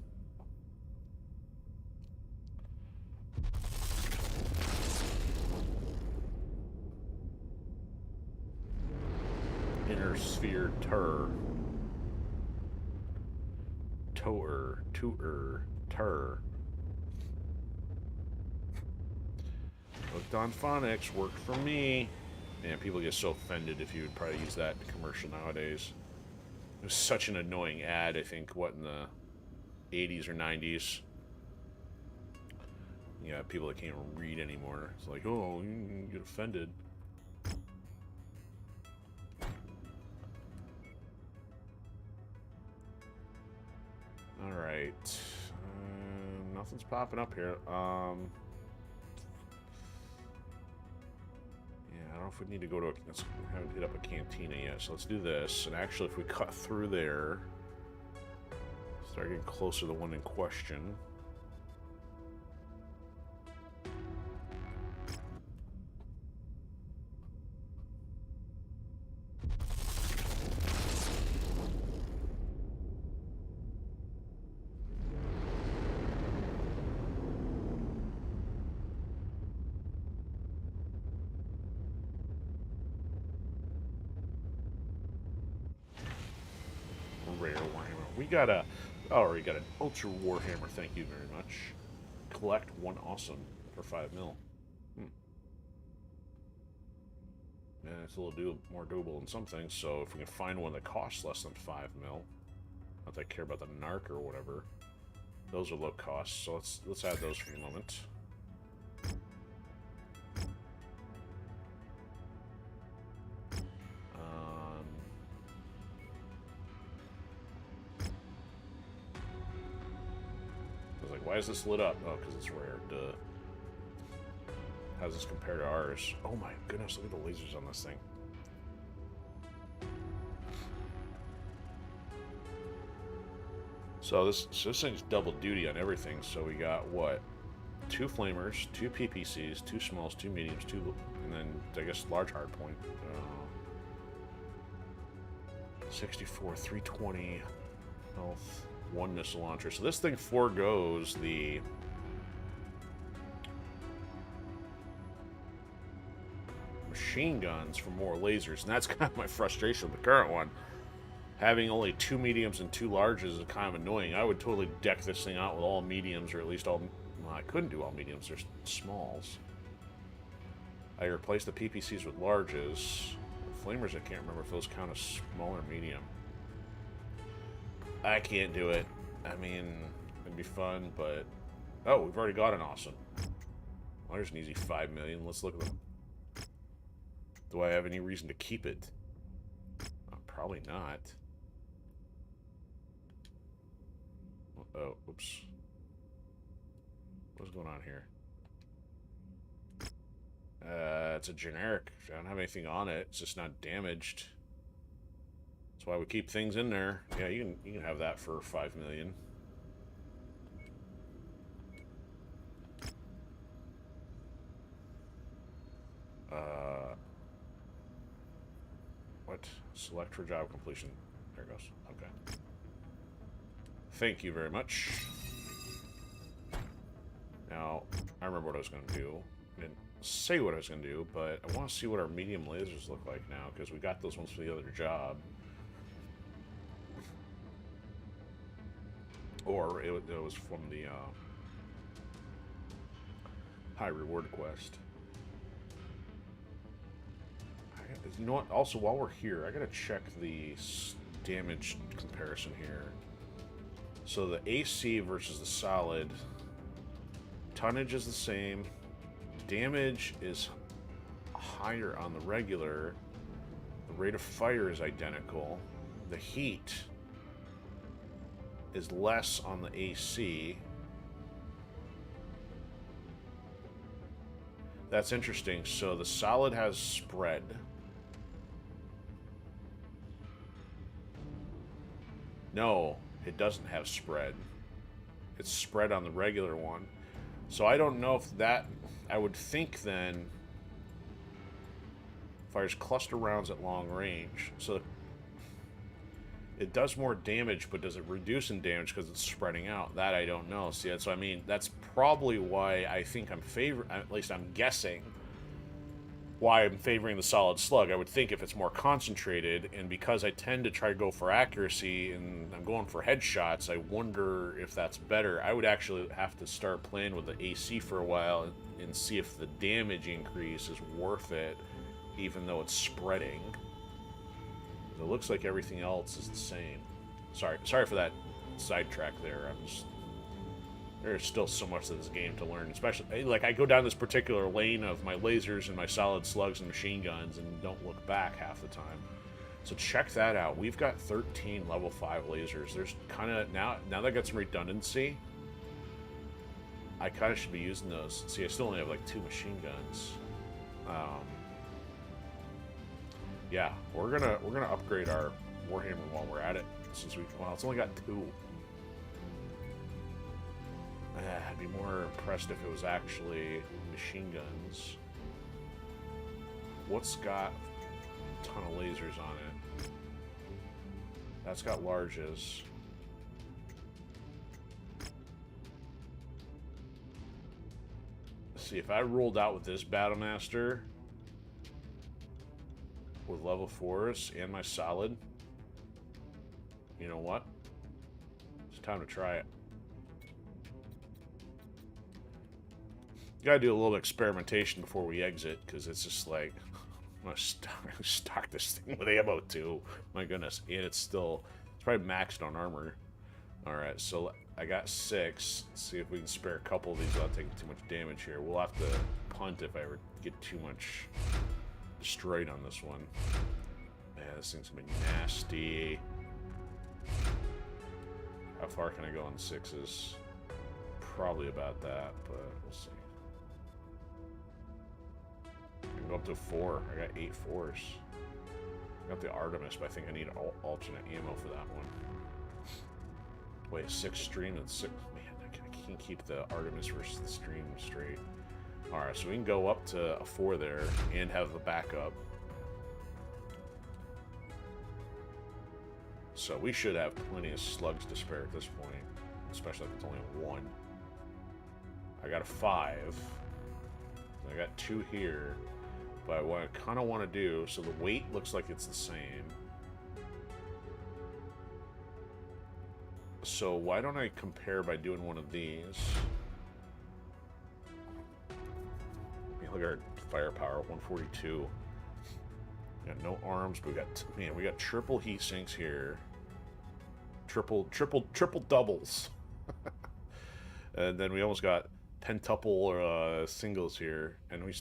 Inner Sphere Tur. Tur. Hooked on phonics, worked for me. Man, people get so offended if you would probably use that in commercial nowadays. It was such an annoying ad, I think, what, in the 80s or 90s? Yeah, people that can't read anymore. It's like, oh, you get offended. Alright. Nothing's popping up here. I don't know if we need to go to let's haven't hit up a cantina yet, so let's do this. And actually, if we cut through there, start getting closer to the one in question. Rare Warhammer. We got a... Oh, we got an Ultra Warhammer, thank you very much. Collect 1 awesome for 5 mil. And it's a little more doable in some things, so if we can find one that costs less than 5 mil, not that I care about the Narc or whatever, those are low cost, so let's add those for the moment. Why is this lit up? Oh, because it's rare. Duh. How does this compare to ours? Oh my goodness, look at the lasers on this thing. So this thing's double duty on everything. So we got what? 2 flamers, 2 PPCs, 2 smalls, 2 mediums, 2, and then I guess large hardpoint. 64, 320 health. 1 missile launcher. So this thing forgoes the machine guns for more lasers, and that's kind of my frustration with the current one. Having only 2 mediums and 2 larges is kind of annoying. I would totally deck this thing out with all mediums, or at least all... Well, I couldn't do all mediums. There's smalls. I replaced the PPCs with larges. The flamers, I can't remember if those count as small or medium. I can't do it. I mean, it'd be fun, but... Oh, we've already got an awesome. Well, there's an easy 5 million. Let's look at them. Do I have any reason to keep it? Probably not. Oh, oops. What's going on here? It's a generic. I don't have anything on it. It's just not damaged. That's why we keep things in there. Yeah, you can have that for 5 million. What? Select for job completion. There it goes. Okay. Thank you very much. Now, I remember what I was going to do. I didn't say what I was going to do, but I want to see what our medium lasers look like now, because we got those ones for the other job. Or it was from the high reward quest. You know what? Also, while we're here, I gotta check the damage comparison here. So the AC versus the solid. Tonnage is the same. Damage is higher on the regular. The rate of fire is identical. The heat is less on the AC. That's interesting. So the solid has spread. No, it doesn't have spread. It's spread on the regular one. So I don't know if that... I would think then... fires cluster rounds at long range. So it does more damage, but does it reduce in damage because it's spreading out? That I don't know. See, that's what I mean. That's probably why I think I'm at least I'm guessing why I'm favoring the solid slug. I would think if it's more concentrated, and because I tend to try to go for accuracy and I'm going for headshots, I wonder if that's better. I would actually have to start playing with the AC for a while and see if the damage increase is worth it, even though it's spreading. It looks like everything else is the same. Sorry for that sidetrack there. There's still so much of this game to learn, especially, like, I go down this particular lane of my lasers and my solid slugs and machine guns and don't look back half the time. So check that out. We've got 13 level 5 lasers. There's kind of, now that I got some redundancy, I kind of should be using those. See, I still only have like 2 machine guns. Yeah, we're gonna upgrade our Warhammer while we're at it, since it's only got 2. I'd be more impressed if it was actually machine guns. What's got a ton of lasers on it? That's got larges. Let's see, if I rolled out with this Battlemaster with level 4s and my solid, you know what? It's time to try it. Gotta do a little experimentation before we exit, because it's just like, I'm gonna stock this thing with ammo too. My goodness, and it's probably maxed on armor. Alright, so I got 6. Let's see if we can spare a couple of these without taking too much damage here. We'll have to punt if I ever get too much destroyed on this one. Man, this thing's gonna be nasty. How far can I go on 6s? Probably about that, but we'll see. I can go up to 4. I got 8 4s. I got the Artemis, but I think I need alternate ammo for that one. Wait, 6 stream and 6... Man, I can't keep the Artemis versus the stream straight. Alright, so we can go up to a 4 there and have the backup. So we should have plenty of slugs to spare at this point, especially if it's only 1. I got a 5. I got 2 here. But what I kind of want to do, so the weight looks like it's the same. So why don't I compare by doing one of these? Look at our firepower, 142. We got no arms, but we got triple heat sinks here. Triple doubles. And then we almost got pentuple singles here, and we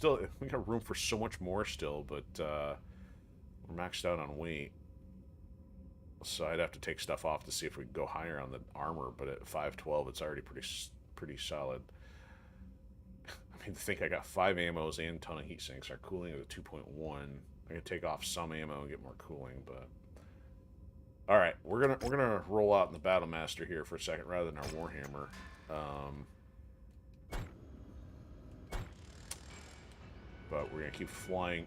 got room for so much more still, but we're maxed out on weight, so I'd have to take stuff off to see if we can go higher on the armor. But at 512, it's already pretty solid. I mean, think I got 5 ammos and a ton of heat sinks. Our cooling is a 2.1. I can take off some ammo and get more cooling, but all right, we're gonna roll out in the Battlemaster here for a second rather than our Warhammer. but we're gonna keep flying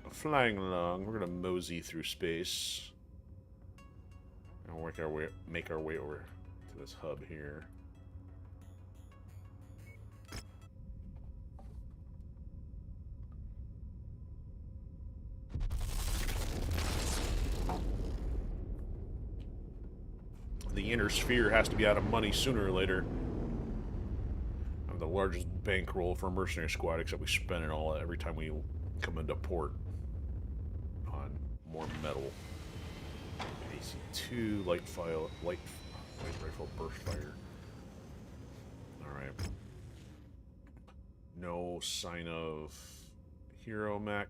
along. We're gonna mosey through space and make our way over to this hub here. The inner sphere has to be out of money sooner or later. I have the largest bankroll for a mercenary squad, except we spend it all every time we come into port on more metal. AC-2, light rifle, burst fire. Alright. No sign of hero mech.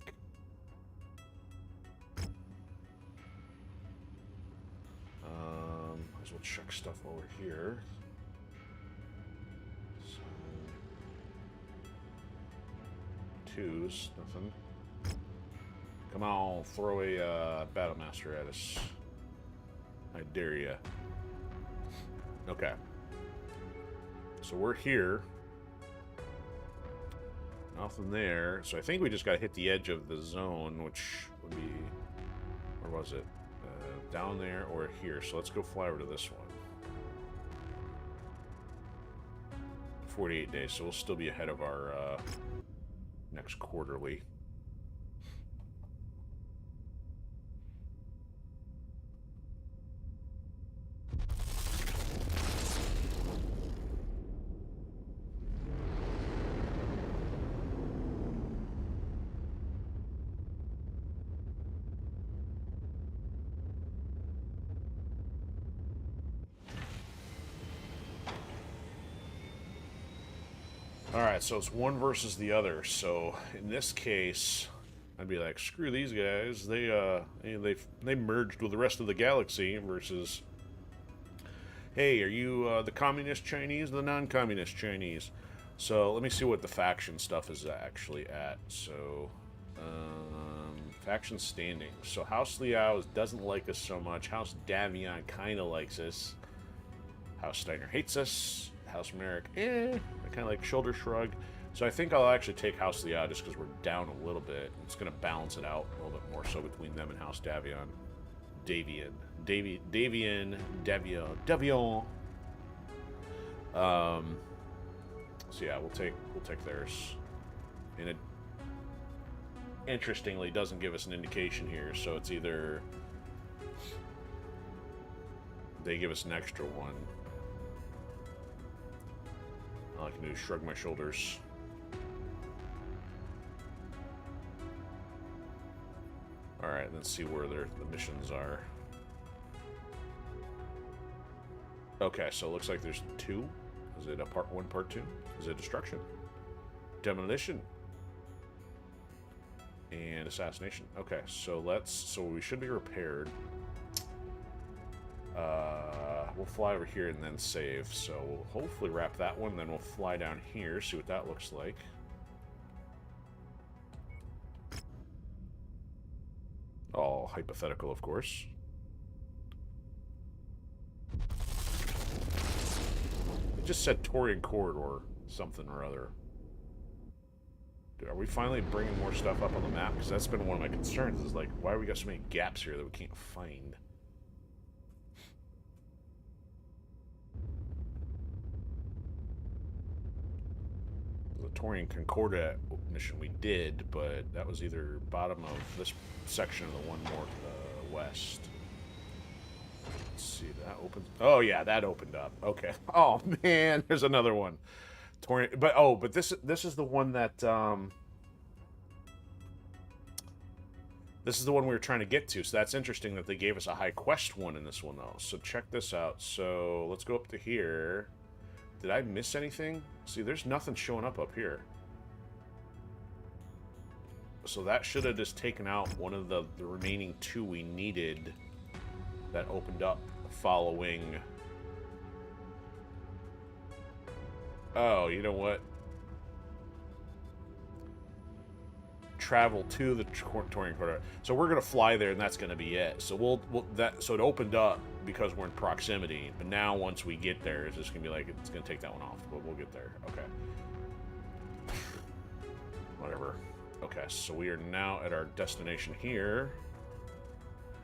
Might as well check stuff over here. So, twos, nothing. Come on, throw a Battlemaster at us. I dare ya. Okay. So we're here. Nothing there. So I think we just gotta hit the edge of the zone, which would be... Where was it? Down there or here. So let's go fly over to this one. 48 days, so we'll still be ahead of our next quarterly. Alright, so it's one versus the other. So in this case, I'd be like, screw these guys. They merged with the rest of the galaxy versus, hey, are you the communist Chinese or the non-communist Chinese? So let me see what the faction stuff is actually at. So faction standings. So House Liao doesn't like us so much. House Davion kind of likes us. House Steiner hates us. House Merrick, I kind of like shoulder shrug. So I think I'll actually take House Liao just because we're down a little bit. It's going to balance it out a little bit more so between them and House Davion. Davion. So yeah, we'll take theirs. And it interestingly doesn't give us an indication here, so it's either they give us an extra one. All I can do is shrug my shoulders. Alright, let's see where the missions are. Okay, so it looks like there's two. Is it a part one, part two? Is it destruction? Demolition. And assassination. Okay, so we should be repaired. We'll fly over here and then save. So we'll hopefully wrap that one, then we'll fly down here, see what that looks like. All hypothetical, of course. It just said Taurian corridor, something or other. Dude, are we finally bringing more stuff up on the map? Because that's been one of my concerns, is like, why do we got so many gaps here that we can't find? The Taurian Concordia mission we did, but that was either bottom of this section or the one more to the west. Let's see, that opens... Oh, yeah, that opened up. Okay. Oh, man, there's another one. Taurian... But this is the one that... This is the one we were trying to get to, so that's interesting that they gave us a high quest one in this one, though. So check this out. So let's go up to here. Did I miss anything? See, there's nothing showing up here. So that should have just taken out one of the remaining two we needed that opened up following... Oh, you know what? Travel to the Taurian Corridor. So we're gonna fly there, and that's gonna be it. So so it opened up because we're in proximity, but now once we get there, it's just gonna be like it's gonna take that one off. But we'll get there. Okay. Whatever. Okay, so we are now at our destination here.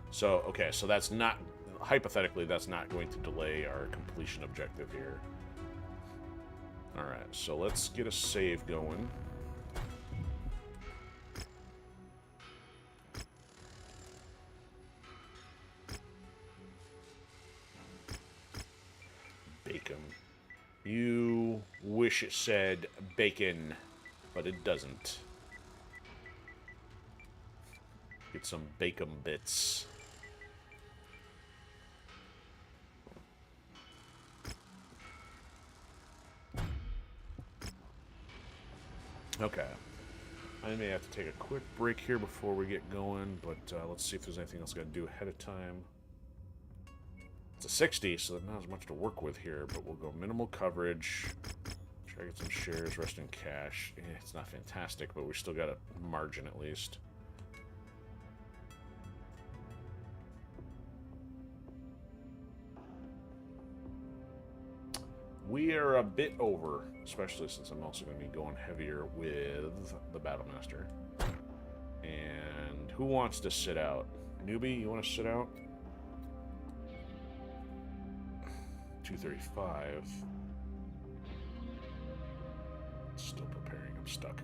So, okay, so that's not, hypothetically, that's not going to delay our completion objective here. Alright, so let's get a save going. Bacon. You wish it said bacon, but it doesn't. Get some bacon bits. Okay. I may have to take a quick break here before we get going, but let's see if there's anything else I got to do ahead of time. It's a 60, so there's not as much to work with here, but we'll go minimal coverage. Try to get some shares, rest in cash. It's not fantastic, but we still got a margin at least. We are a bit over, especially since I'm also going to be going heavier with the Battlemaster. And who wants to sit out? Newbie, you want to sit out? 235. Still preparing, I'm stuck.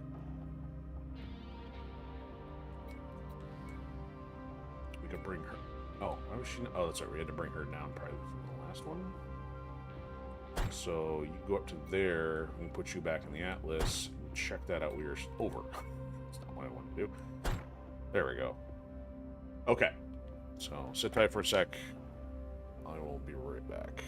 We could bring her. Oh, why was she? Oh, that's right. We had to bring her down probably from the last one. So you go up to there, we can put you back in the Atlas, and check that out. We are over. That's not what I want to do. There we go. Okay. So sit tight for a sec. I will be right back.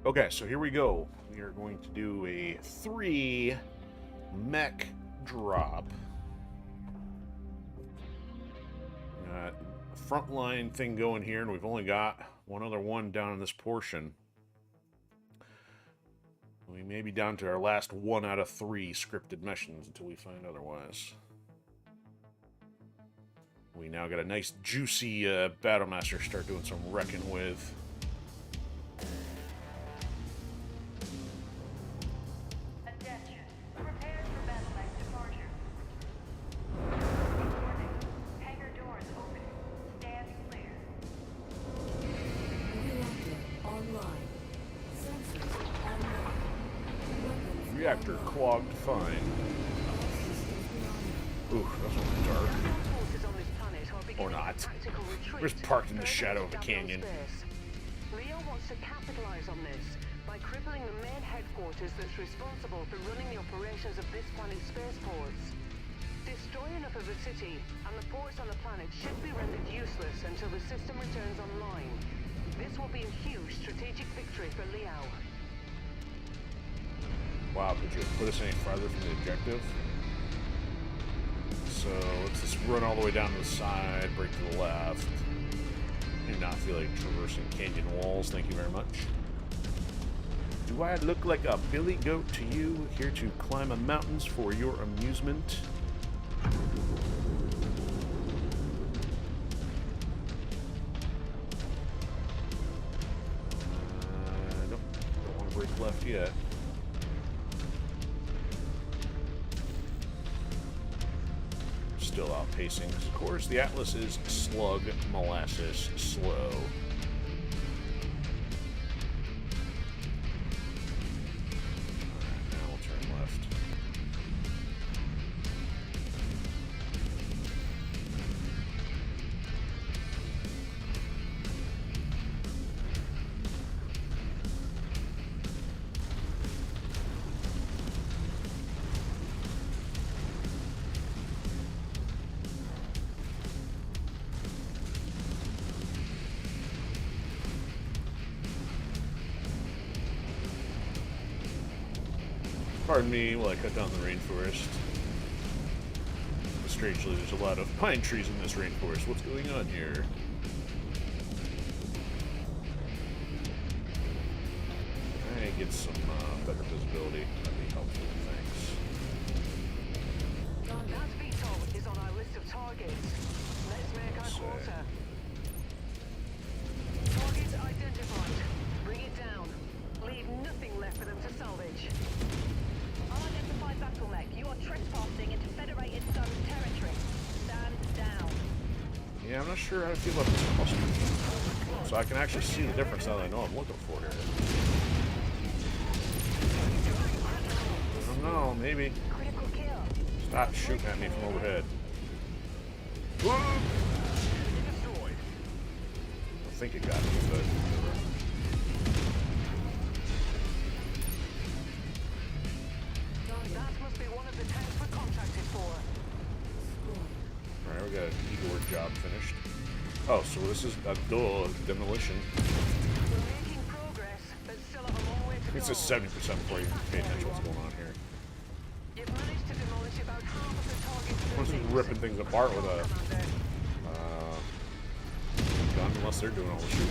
Okay, so here we go. We are going to do a 3 mech drop. Got a frontline thing going here, and we've only got one other one down in this portion. We may be down to our last 1 out of 3 scripted missions until we find otherwise. We now got a nice juicy Battlemaster to start doing some wrecking with. Reactor clogged fine. Ooh, that's dark. Or not. We're just parked in the shadow of the canyon. Liao wants to capitalize on this by crippling the main headquarters that's responsible for running the operations of this planet's spaceports. Destroy enough of the city, and the ports on the planet should be rendered useless until the system returns online. This will be a huge strategic victory for Liao. Wow, could you have put us any farther from the objective? So let's just run all the way down to the side, break to the left. Do not feel like traversing canyon walls, thank you very much. Do I look like a billy goat to you, here to climb a mountains for your amusement? Nope. Don't want to break left yet. Still outpacing. Of course, the Atlas is slug, molasses, slow. Now we'll turn left. Pardon me while I cut down the rainforest. Strangely, there's a lot of pine trees in this rainforest. What's going on here? I get some better visibility. That'd be helpful, thanks. That VTOL is on our list of targets. Let's make our quarter. Target identified. Bring it down. Leave nothing left for them to salvage. Unidentified battle mech. You are trespassing into Federated Zone territory. Stand down. Yeah, I'm not sure how to feel about this cluster. So I can actually see the difference now that I know I'm looking for here. I don't know, maybe. Critical kill. Stop shooting at me from overhead. I think it got me, but That must be one of the tanks we're contracted for. alright, we got an Igor job finished. Oh, so this is a demolition. We're making progress, but still have a long way to go. It's a 70% before you pay attention to what's going on here. You've managed to demolish about half of the target's We're just buildings. ripping things apart with a Commander. gun, unless they're doing all the shooting.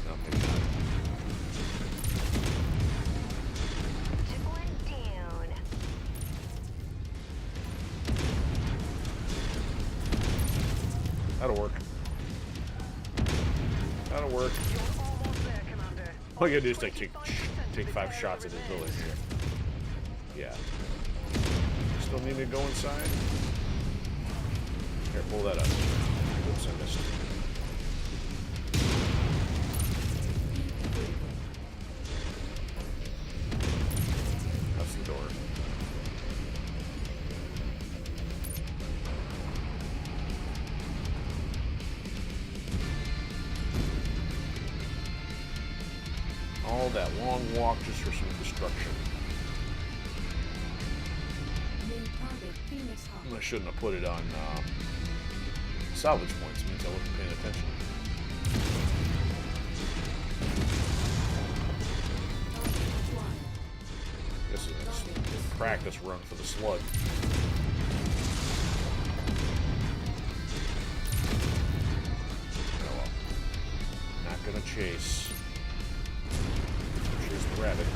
No, maybe not. Chip one down. That'll work. That'll work. You're almost there, Commander. All you gotta do is take 5 shots at his building here. Yeah. Still need me to go inside? Here, pull that up. Oops, I missed it. That's the door. All that long walk just for some destruction. Main target Phoenix Hawk. I shouldn't have put it on salvage points. It means I wasn't paying attention. Target acquired. This is a practice run for the slug. Oh well. Not gonna chase. Chase the rabbit.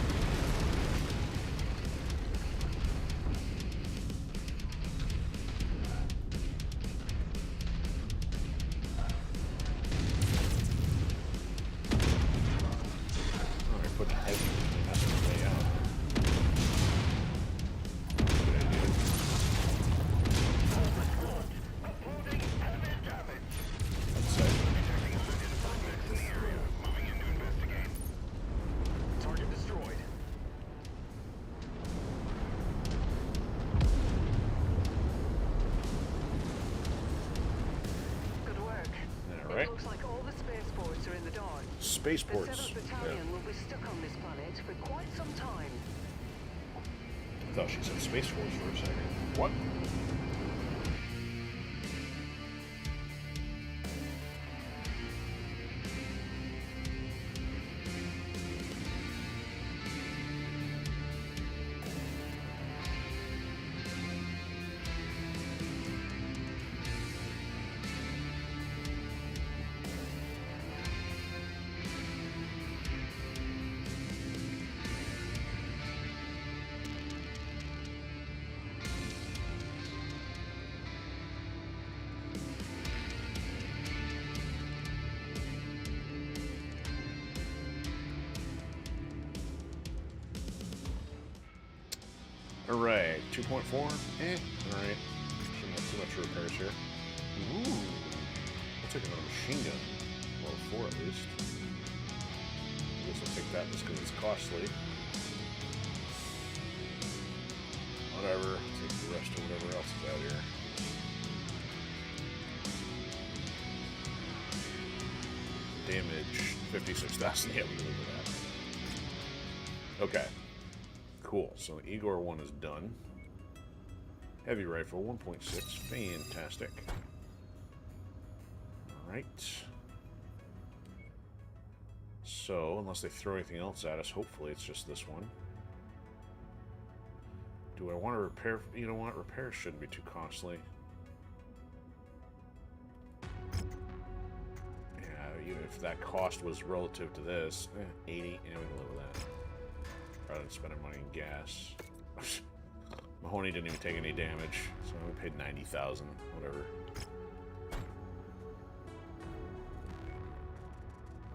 Alright, put heavy. That's the way out. Good idea. That's it. Target destroyed. Good work. Alright. It looks like all the spaceports are in the dark. The Spaceports. 7th Battalion will be stuck on this planet for quite some time. I thought she said Space Force for a second. What? Alright, 2.4. Eh, alright. Shouldn't have too much repairs here. Ooh. I'll take another machine gun. Level 4 at least. I guess I'll take that just because it's costly. Whatever. Take the rest of whatever else is out here. Damage 56,000. Yeah, we can look at that. Okay. Cool. So Igor 1 is done. Heavy rifle 1.6. Fantastic. Alright. So, unless they throw anything else at us, hopefully it's just this one. Do I want to repair? You know what? Repairs shouldn't be too costly. Yeah, even if that cost was relative to this, 80, yeah, we can live with that. Rather than spending money in gas. Mahoney didn't even take any damage, so we paid 90,000, whatever.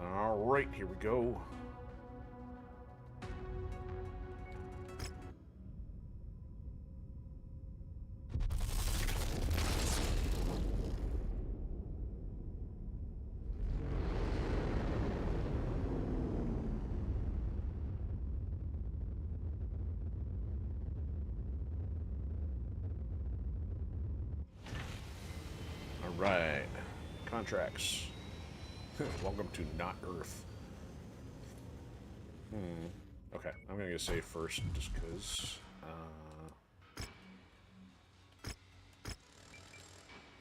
Alright, here we go. Alright, contracts. Welcome to not Earth. Okay, I'm gonna get save first, just because.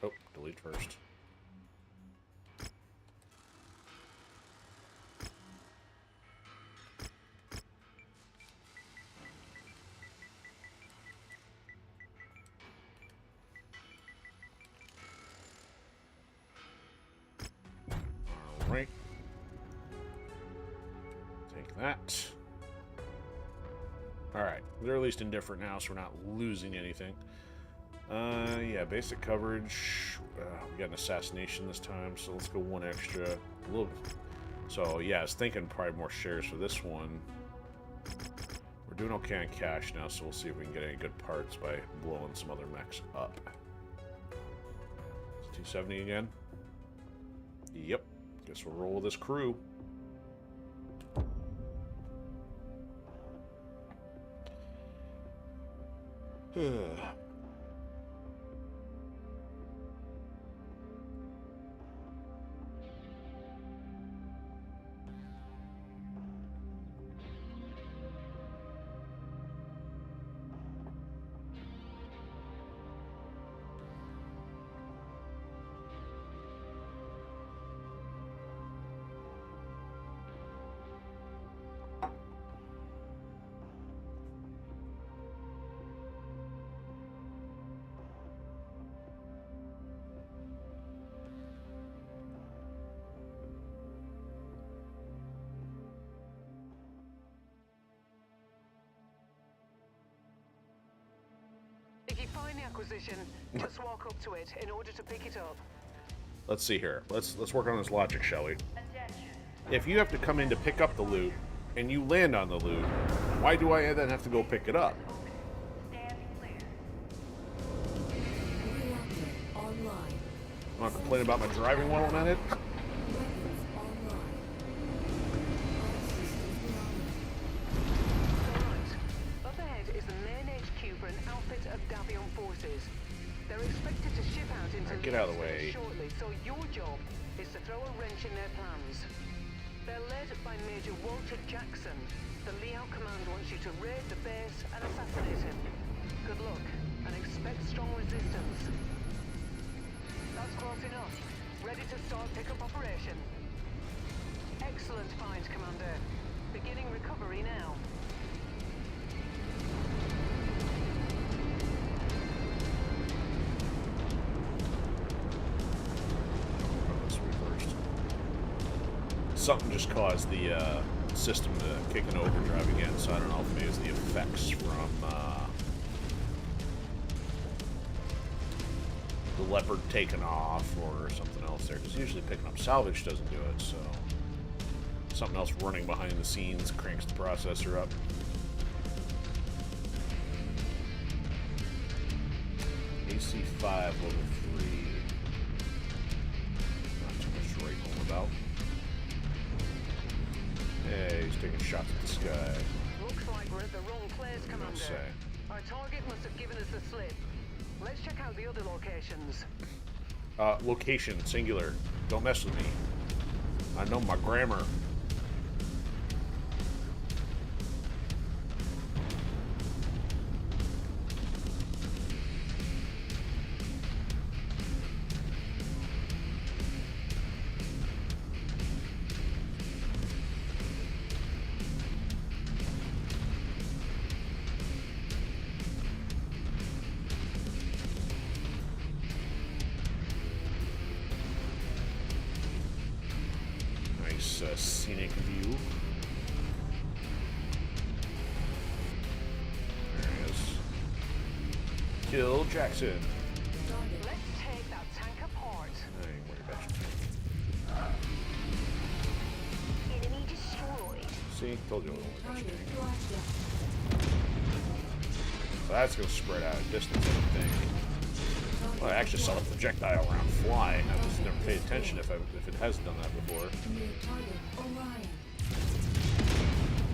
Oh, delete first. Alright. Take that. Alright, they're at least indifferent now, so we're not losing anything. Yeah, basic coverage. We got an assassination this time, so let's go one extra. A little. So, yeah, I was thinking probably more shares for this one. We're doing okay on cash now, so we'll see if we can get any good parts by blowing some other mechs up. It's 270 again? Yep. Guess we'll roll this crew. If you find the acquisition, just walk up to it in order to pick it up. Let's see here. Let's work on this logic, shall we? If you have to come in to pick up the loot, and you land on the loot, why do I then have to go pick it up? Reactor online. I'm not complaining about my driving while I'm at it. Weapons online. All systems beyond. Alright. Up ahead is the main HQ for an outfit of Davion forces. They're expected to ship out into Alright, get out of the Liao way. shortly, so your job is to throw a wrench in their plans. They're led by Major Walter Jackson. The Liao command wants you to raid the base and assassinate him. Good luck, and expect strong resistance. That's close enough. Ready to start pickup operation. Excellent find, Commander. Beginning recovery now. This way first. Something just caused the system to kick in overdrive again, so I don't know if maybe it's the effects from the Leopard taking off or something else there, because usually picking up salvage doesn't do it, so something else running behind the scenes cranks the processor up. PC5 level 3. Not too much to write home about. Hey, he's taking shots at the sky. Looks like we're at the wrong place, What do you Commander. say? Our target must have given us the slip. Let's check out the other locations. Location, singular. Don't mess with me. I know my grammar. Scenic view. There he is. Kill Jackson. Let's take that tank apart. I ain't worried about you. Enemy destroyed. See? Told you I wouldn't worry about Target you. locked down. So that's going to spread out a distance, I think. Well, I actually saw the projectile around fly. I just never paid attention if it has done that before. Near target Orion.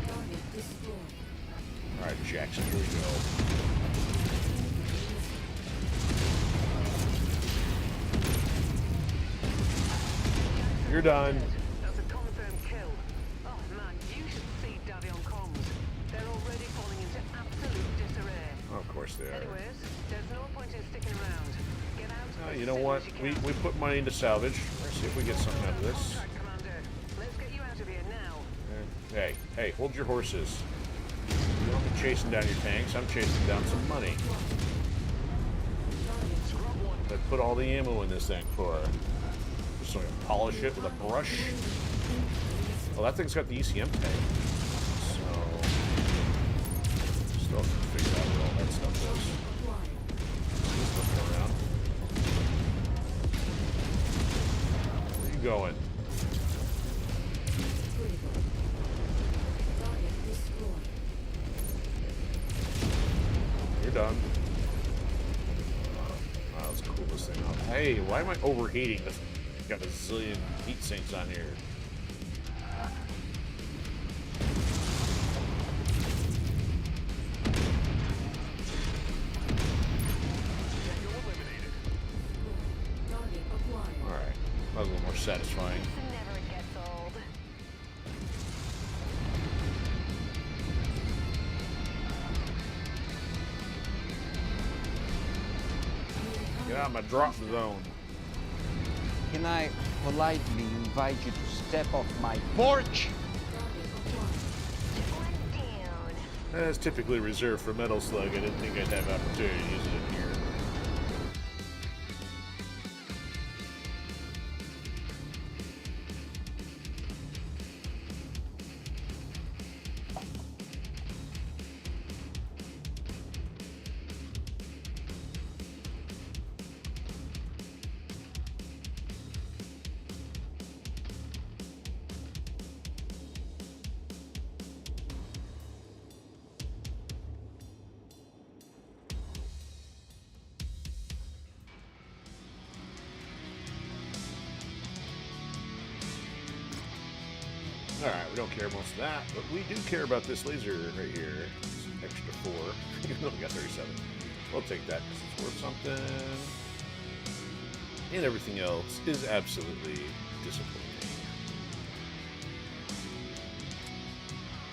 Target destroyed. Alright, Jackson, here we go. You're done. That's a confirmed kill. Oh man, you should see Daddy on comms. They're already falling into absolute disarray. Oh, of course they are. Anyways, there's no point in sticking around. Get out. You know what? We put money into salvage. Let's see if we get something out of this. Contract, Commander. Let's get you out of here now. Hey, hold your horses. You don't be chasing down your tanks. I'm chasing down some money. I put all the ammo in this thing for. Just so I can polish it with a brush. Well, that thing's got the ECM tag. So. Still have to figure out what all that stuff is. Just looking around. Where are you going? You're done. Wow, let's cool this thing up. Hey, why am I overheating? This got a zillion heat sinks on here. Alright, that was a little more satisfying. Never gets old. Get out of my drop zone. Can I politely invite you to step off my porch? One down. That's typically reserved for Metal Slug. I didn't think I'd have opportunity to use it in here. Alright, we don't care most of that, but we do care about this laser right here. It's an extra 4. Even though we got 37. We'll take that because it's worth something. And everything else is absolutely disappointing.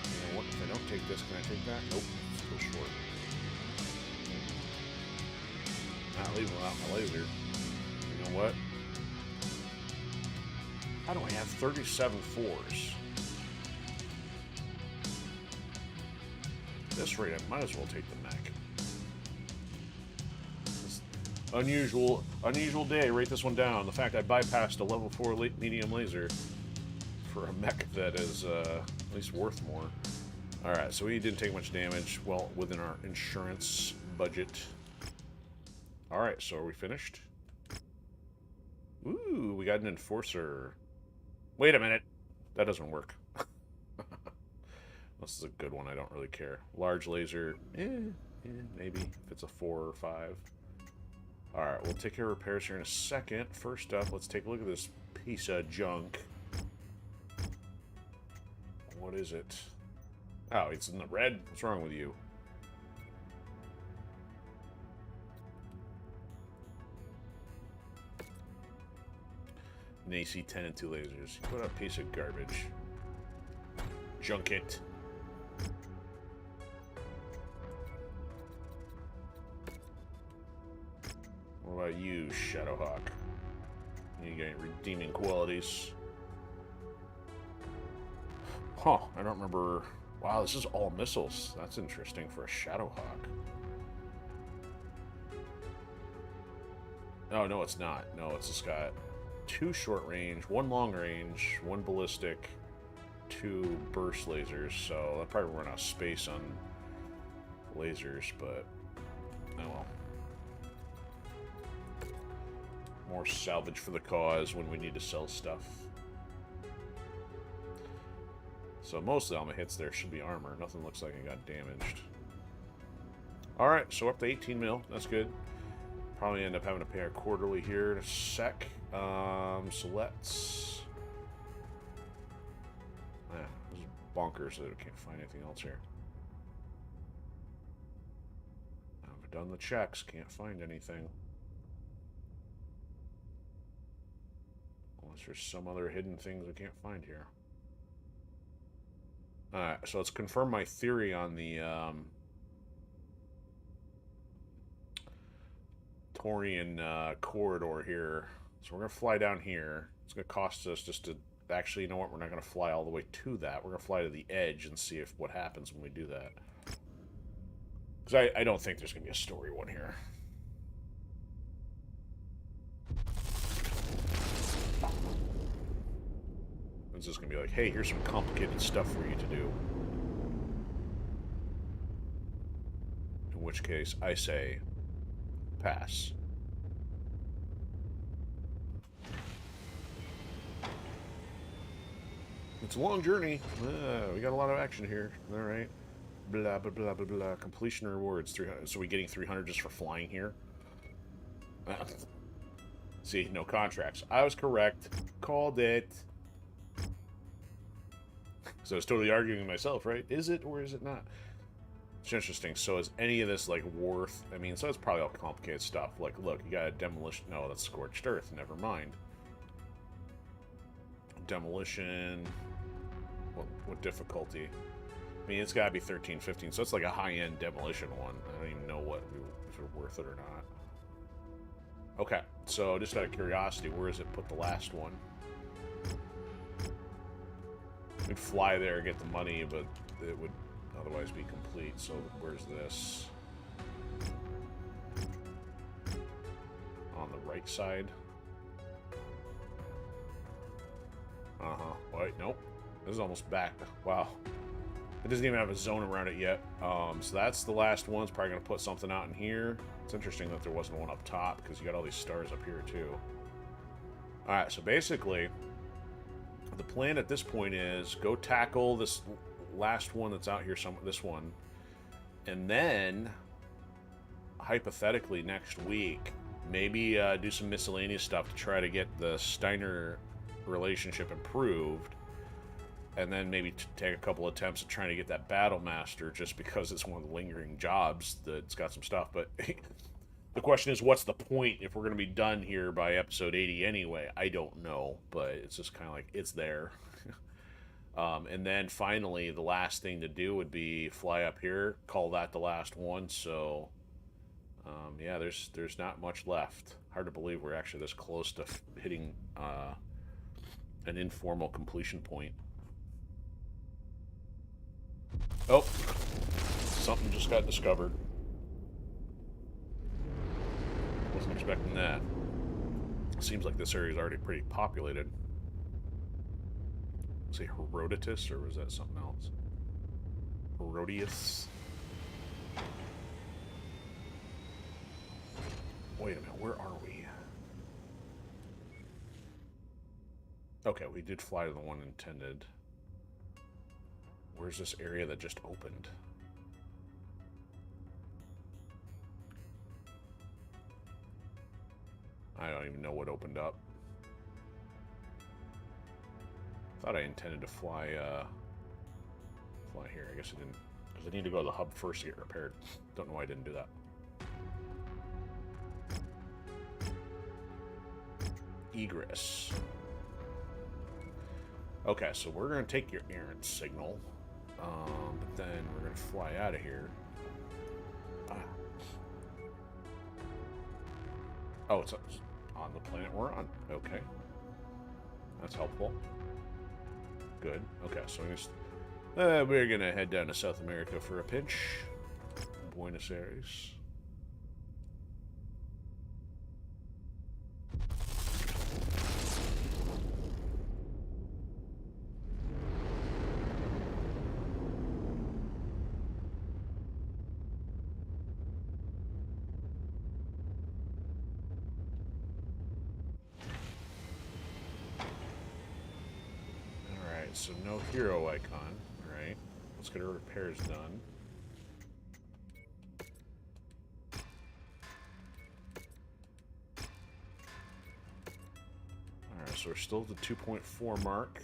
You know what? If I don't take this, can I take that? Nope. It's still short. Not leaving without my laser. You know what? How do I have 37 4s? At this rate, I might as well take the mech. This unusual day. Rate this one down. The fact I bypassed a level 4 medium laser for a mech that is at least worth more. All right, so we didn't take much damage. Well, within our insurance budget. All right, so are we finished? Ooh, we got an enforcer. Wait a minute. That doesn't work. This is a good one. I don't really care. Large laser. Maybe. If it's a 4 or 5. Alright, we'll take care of repairs here in a second. First up, let's take a look at this piece of junk. What is it? Oh, it's in the red? What's wrong with you? An AC-10 and 2 lasers. What a piece of garbage. Junk it. What about you, Shadowhawk? You got any redeeming qualities? Huh, I don't remember. Wow, this is all missiles. That's interesting for a Shadowhawk. Oh, no, it's not. No, it's just got 2 short range, 1 long range, 1 ballistic, 2 burst lasers. So that'll probably run out of space on lasers, but oh well. More salvage for the cause when we need to sell stuff. So most of the element hits there should be armor. Nothing looks like it got damaged. Alright, so up to 18 mil. That's good. Probably end up having to pay our quarterly here in a sec. So let's... this is bonkers that I can't find anything else here. I've done the checks. Can't find anything. Unless there's some other hidden things we can't find here. Alright, so let's confirm my theory on the Taurian corridor here. So we're going to fly down here. It's going to cost us just to... Actually, you know what? We're not going to fly all the way to that. We're going to fly to the edge and see what happens when we do that. Because I don't think there's going to be a story one here. It's just going to be like, hey, here's some complicated stuff for you to do. In which case, I say, pass. It's a long journey. We got a lot of action here. All right. Blah, blah, blah, blah, blah. Completion rewards. 300. So we getting 300 just for flying here? See, no contracts. I was correct. Called it. So I was totally arguing with myself, right? Is it or is it not? It's interesting. So is any of this, like, worth... I mean, so it's probably all complicated stuff. Like, look, you got a demolition... No, that's Scorched Earth. Never mind. Demolition... What difficulty? I mean, it's got to be 13, 15, so it's like a high-end demolition one. I don't even know if it's worth it or not. Okay, so just out of curiosity, where does it put the last one? We'd fly there, get the money, but it would otherwise be complete. So where's this? On the right side? Wait, nope. This is almost back. Wow. It doesn't even have a zone around it yet. So that's the last one. It's probably going to put something out in here. It's interesting that there wasn't one up top, because you got all these stars up here, too. Alright, so basically, the plan at this point is go tackle this last one that's out here, this one. And then, hypothetically, next week, maybe do some miscellaneous stuff to try to get the Steiner relationship improved. And then maybe take a couple attempts at trying to get that Battle Master, just because it's one of the lingering jobs that's got some stuff. But the question is, what's the point if we're going to be done here by episode 80 anyway? I don't know, but it's just kind of like, it's there. And then finally, the last thing to do would be fly up here, call that the last one. So, yeah, there's not much left. Hard to believe we're actually this close to hitting an informal completion point. Oh, something just got discovered. Wasn't expecting that. Seems like this area is already pretty populated. Say Herodotus, or was that something else? Herodius. Wait a minute, where are we? Okay, we did fly to the one intended. Where's this area that just opened? I don't even know what opened up. Thought I intended to fly here. I guess I didn't, because I need to go to the hub first to get repaired. Don't know why I didn't do that. Egress. Okay, so we're going to take your Errant signal, but then we're going to fly out of here. Oh, it's on the planet we're on. Okay. That's helpful. Good. Okay, so we're going to head down to South America for a pinch. Buenos Aires. So no hero icon. Alright. Let's get our repairs done. Alright, so we're still at the 2.4 mark.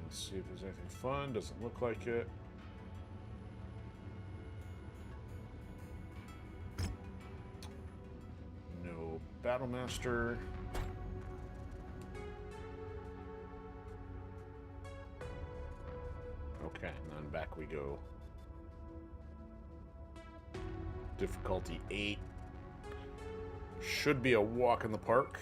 Let's see if there's anything fun. Doesn't look like it. Battlemaster. Okay, and then back we go. Difficulty 8. Should be a walk in the park.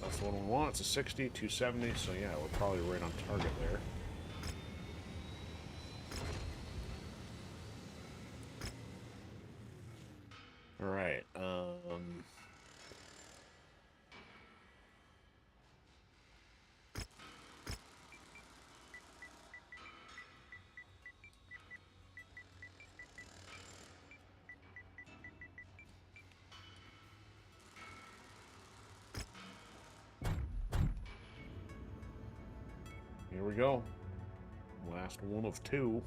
That's the one we want. It's a 60, 270, so yeah, we're probably right on target there. Alright, here we go. Last one of 2.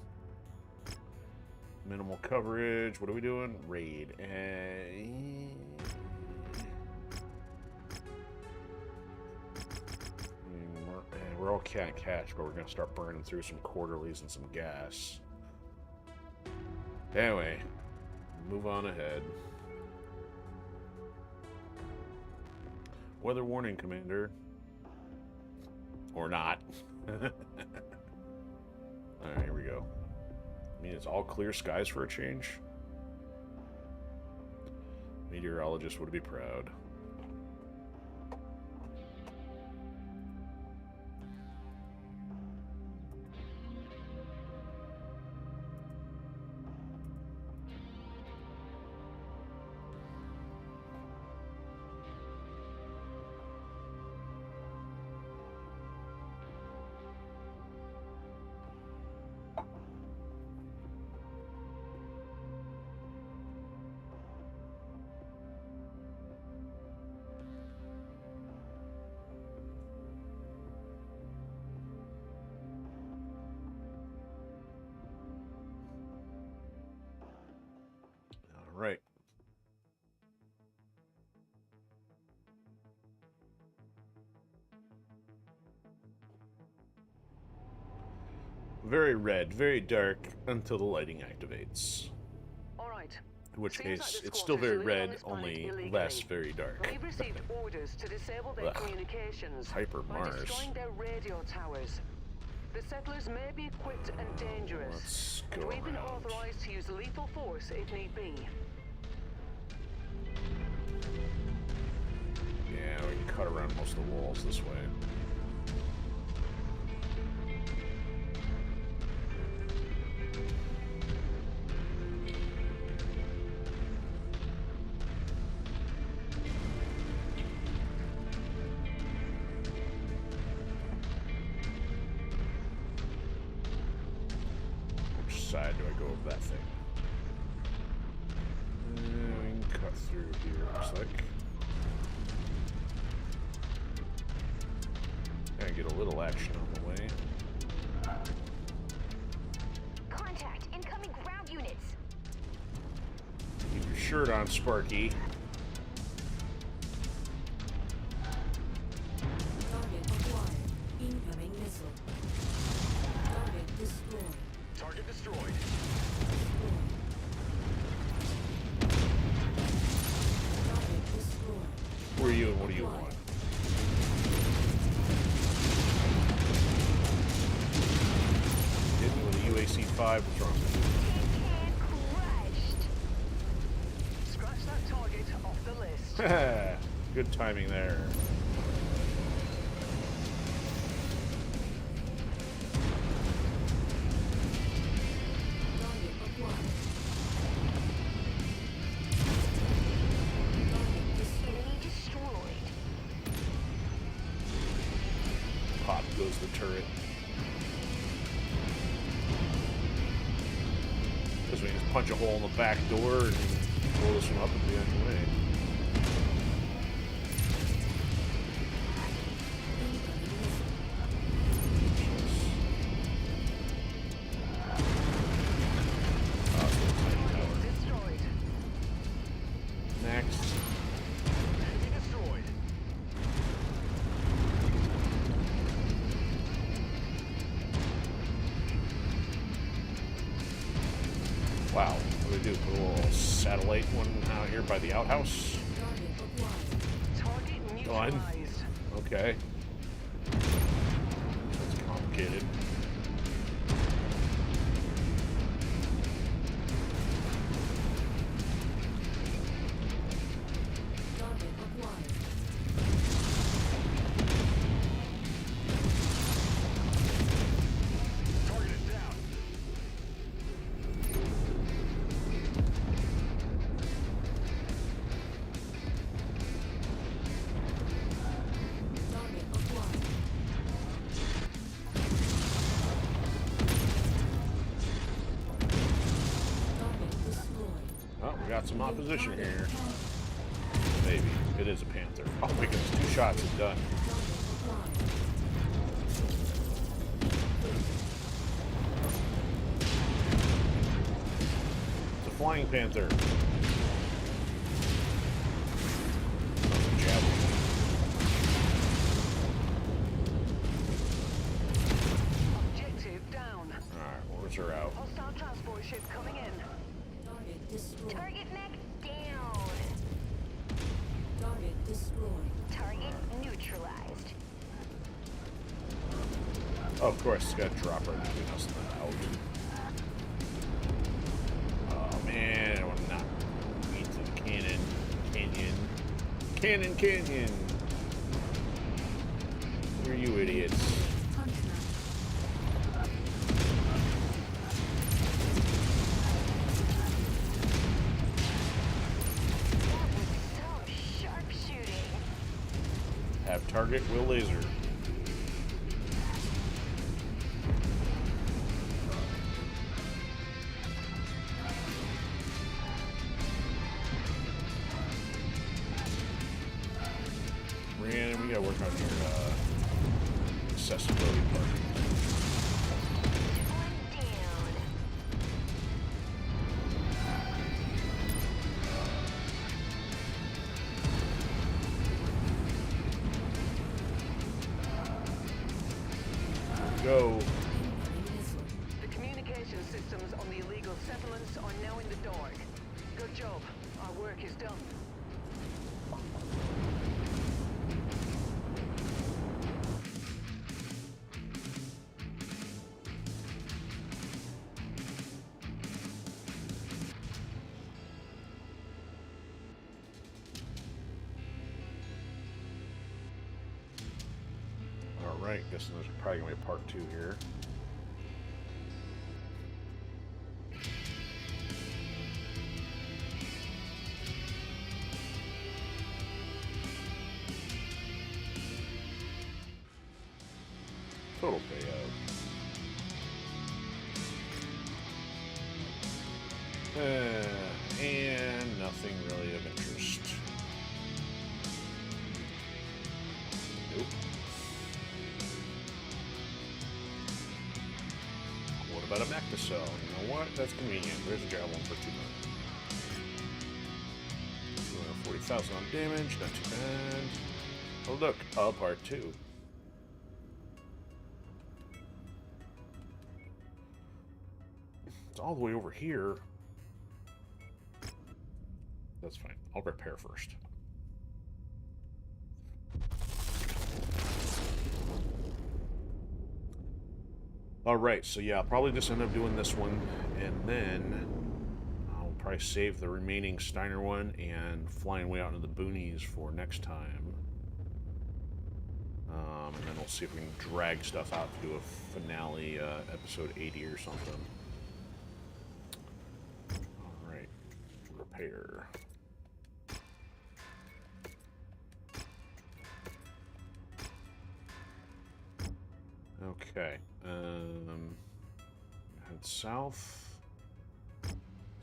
Minimal coverage. What are we doing? Raid. We're all can't catch, but we're going to start burning through some quarterlies and some gas. Anyway, move on ahead. Weather warning, Commander. Or not. Alright, here we go. I mean, it's all clear skies for a change. Meteorologist would be proud. Right. Very red, very dark until the lighting activates. All right. In which Seems case, like the it's still squatters very are living on red, this planet only illegally. less very dark. We've received orders to disable their Ugh. communications Hyper by Mars. destroying their radio towers. The settlers may be equipped and dangerous, Let's and go we've been around. authorized to use lethal force if need be. Yeah, we can cut around most of the walls this way. side do I go over that thing? We can cut through here, looks like. Gotta get a little action on the way. Contact! Incoming ground units! Keep your shirt on, Sparky. Target acquired. Incoming missile. Target destroyed. Target destroyed. Target destroyed. Who are you and what do you want? Hit me with a UAC-5. What's wrong with Crushed! Scratch that target off the list. you? Good timing there. Target acquired. Target Enemy destroyed. Pop goes the turret. Because we can just punch a hole in the back door and roll this one up and be on the way. Destroyed. Next. Enemy destroyed. Wow. What do we do? Put a little satellite one out here by the outhouse? Target acquired. Target Done. neutralized. Okay. That's complicated. Target acquired. Target is down. Target acquired. Target destroyed. Oh, we got some opposition here. Maybe. It is a Panther. Oh my goodness, 2 shots and done. Target acquired. It's a flying Panther. Oh, javelin. Objective down. Alright, where's her out? Hostile transport ship coming in. Target destroyed. Target mech down. Target destroyed. Target neutralized. Oh, of course, it's got a dropper between us and the out. Oh man, I want to knock me into the cannon. Canyon. Who are you idiots? That was so sharpshooting. Have target, will laser. Rhiannon, we gotta work on your accessibility part. One down. Go. Incoming missile. The communication systems on the illegal settlements are now in the dark. Good job. Our work is done. Alright, guessing there's probably gonna be a part 2 here. Total payout. And nothing really of interest. Nope. What about a mech to sell? You know what? That's convenient. There's a javelin for 2 million. 240,000 on damage. Not too bad. Oh look, part 2. It's all the way over here. That's fine. I'll repair first. Alright, so yeah, I'll probably just end up doing this one, and then I'll probably save the remaining Steiner one and flying way out into the boonies for next time. And then we'll see if we can drag stuff out to do a finale, episode 80 or something. Alright, repair. Okay, head south. Let's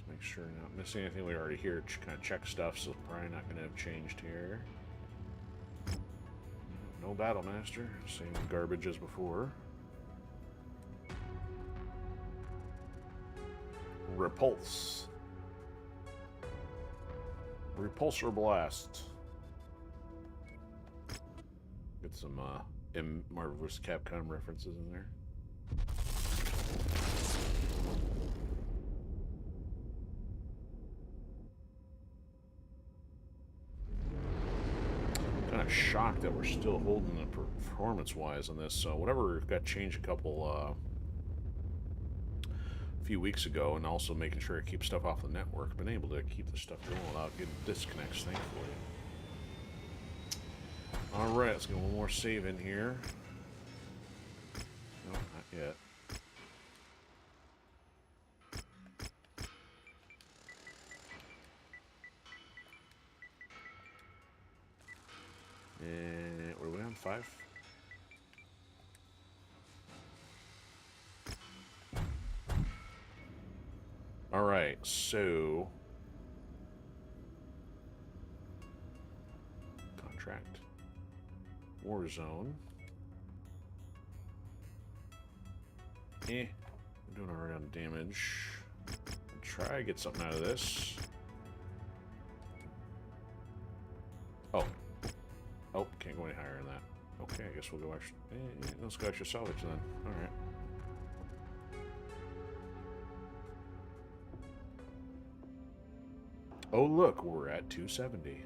make sure we're not missing anything. We already here kind of check stuff, so probably not going to have changed here. No battle master, same garbage as before. Repulse. Repulsor blast. Get some Marvel vs. Capcom references in there. Kind of shocked that we're still holding the performance-wise on this. So whatever got changed a couple, few weeks ago, and also making sure it keeps stuff off the network. Been able to keep the stuff going without getting disconnects, thankfully. Alright, let's get one more save in here. No, not yet. And what are we on? 5? Alright, so contract. Warzone. We're doing alright on damage. Try to get something out of this. Oh. Oh, can't go any higher than that. Okay, I guess we'll go extra. Let's go extra salvage then. Alright. Oh, look, we're at 270.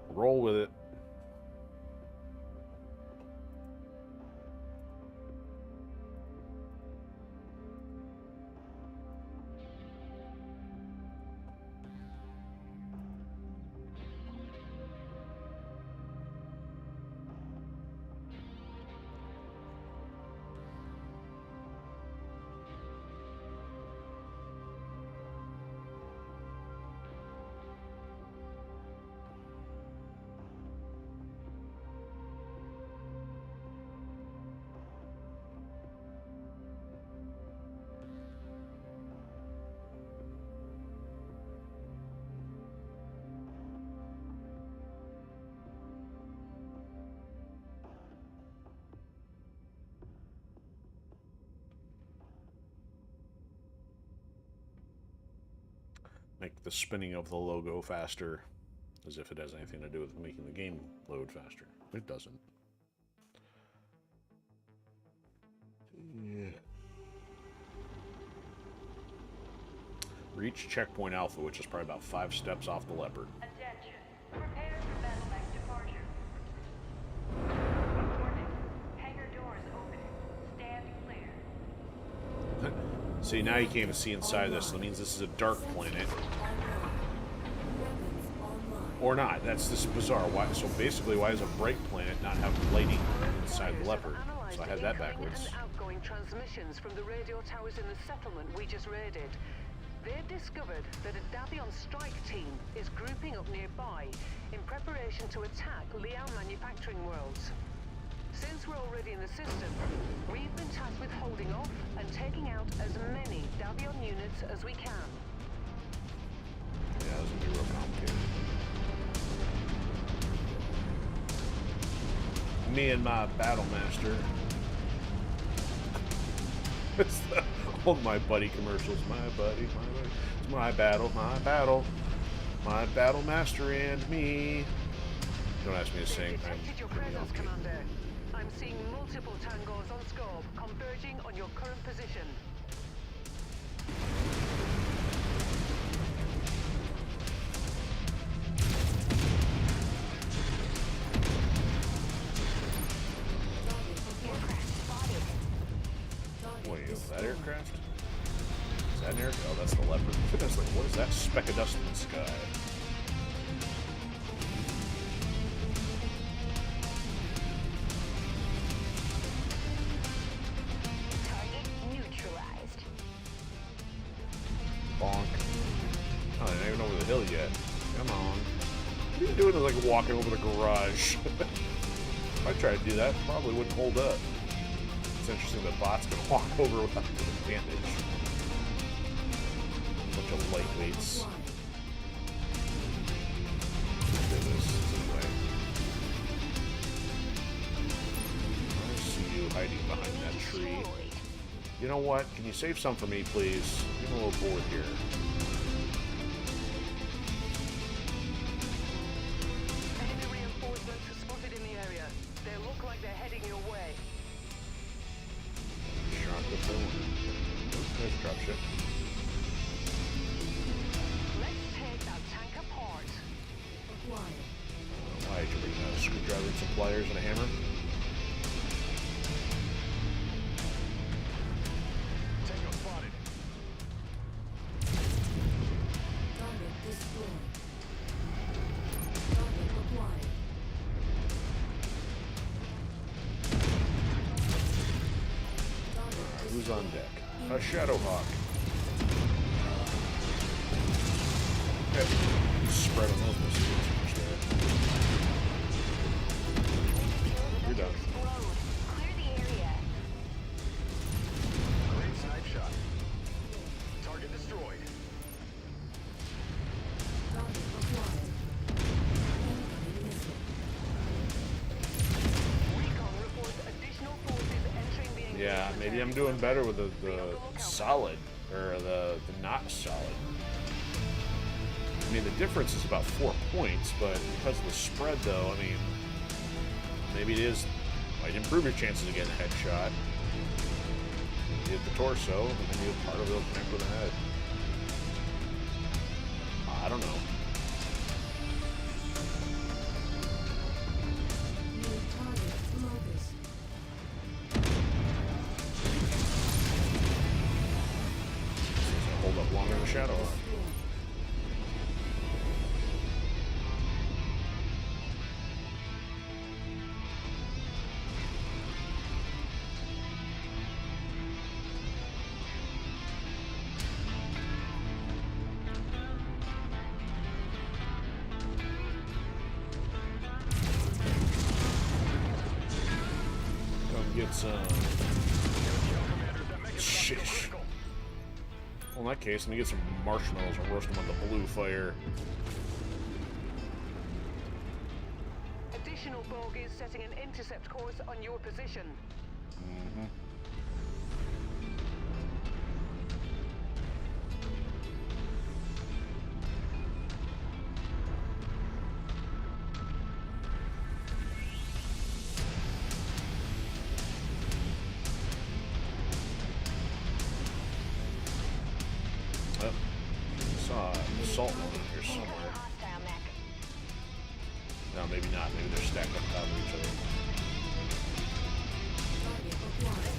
Roll with it. Make the spinning of the logo faster, as if it has anything to do with making the game load faster. It doesn't. Yeah. Reach checkpoint Alpha, which is probably about 5 steps off the Leopard. Attention. Prepare for battle mech departure. Warning. Hangar doors opening. Stand clear. See, now you can't even see inside this. That means this is a dark planet. Or not. That's just bizarre. Why? So basically, why does a bright planet not have lighting inside the Leopard? So I had that backwards. And outgoing transmissions from the radio towers in the settlement we just raided. They've discovered that a Davion strike team is grouping up nearby in preparation to attack Liao manufacturing worlds. Since we're already in the system, we've been tasked with holding off and taking out as many Davion units as we can. Yeah, this is gonna be real complicated. Me and my battle master. It's the, all my buddy commercials. My buddy, it's my battle master and me. Don't ask me to sing. Detected your presence, Commander. I'm seeing multiple tangos on scope, converging on your current position. What are you, that aircraft? Is that an aircraft? Oh, that's the Leopard. That's like, what is that speck of dust in the sky? Target neutralized. Bonk. Oh, they're not even over the hill yet. Come on. What are you doing? Like walking over the garage. If I tried to do that, probably wouldn't hold up. It's interesting that bots can walk over without an advantage. Bunch of lightweights. Do this anyway. I see you hiding behind that tree. You know what? Can you save some for me, please? I'm a little bored here. Enemy reinforcements are spotted in the area. They look like they're heading your way. Shrunk the phone. There's a dropship. Let's take that tank apart. Acquired. Why did you bring a screwdriver and some pliers and a hammer? Tango spotted. Target destroyed. Target acquired. Target Who's on deck? A Shadowhawk. Okay. Spread on those missiles. You're done. Explode. Clear the area. Great snipe shot. Target destroyed. Target acquired. Incoming missile. Recon reports additional forces entering the engagement Yeah, maybe I'm doing better with the solid, or the not solid. I mean, the difference is about 4 points, but because of the spread, though, I mean, maybe it is, might improve your chances of getting a headshot. You hit the torso, and then you part of it will connect with the head. I don't know. New target locus. Seems to hold up longer than Shadowhawk. Destroyed. Come get some. Shish. Well, in that case, let me get some marshmallows and roast them on the blue fire. Additional bogies setting an intercept course on your position. Oh, I saw an assault one here somewhere. Hostile mech. No, maybe not. Maybe they're stacked on top of each other. Target acquired.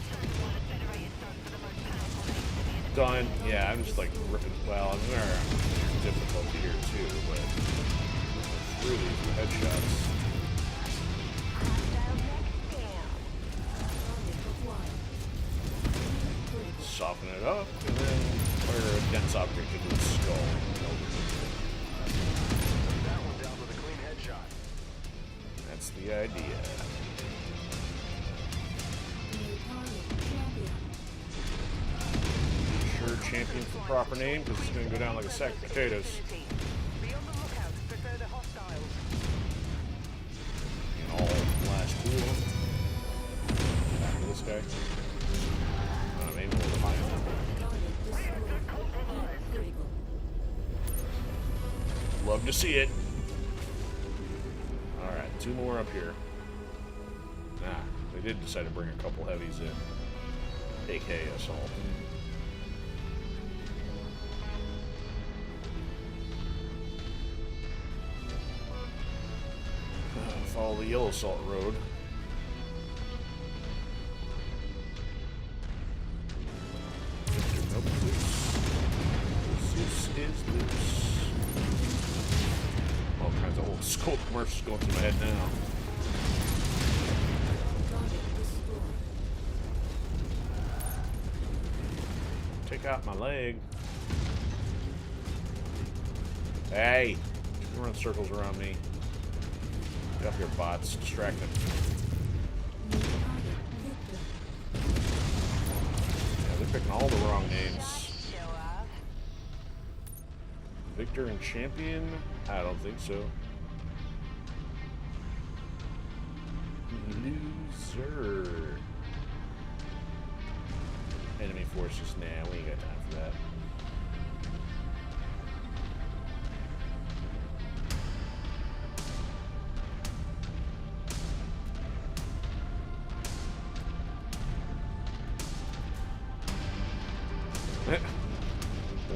Done. Yeah, I'm just like ripping. Well, I'm there. Difficulty here too, but through these headshots. Hostile mech down. Target acquired. Critical. Soften it up, and then fire a dense object into its skull. That one down with a clean headshot. That's the idea. Champion's the proper name because it's going to go down like a sack of potatoes. Be on the lookout for further hostiles. And all last pool. Back to this guy. Maybe we'll find him. Critical. Love to see it. Alright, 2 more up here. Nah, they did decide to bring a couple heavies in. AK assault. Follow the yellow salt road. Nope, loose. Loose is loose. All kinds of old school commercials going through my head now. Target destroyed. Take out my leg. Hey! You run circles around me. Get up here, bots. Distract them. New target victor. Yeah, they're picking all the wrong names. Show off. Victor and Champion? I don't think so. Loser. Enemy forces. Nah, we ain't got time for that.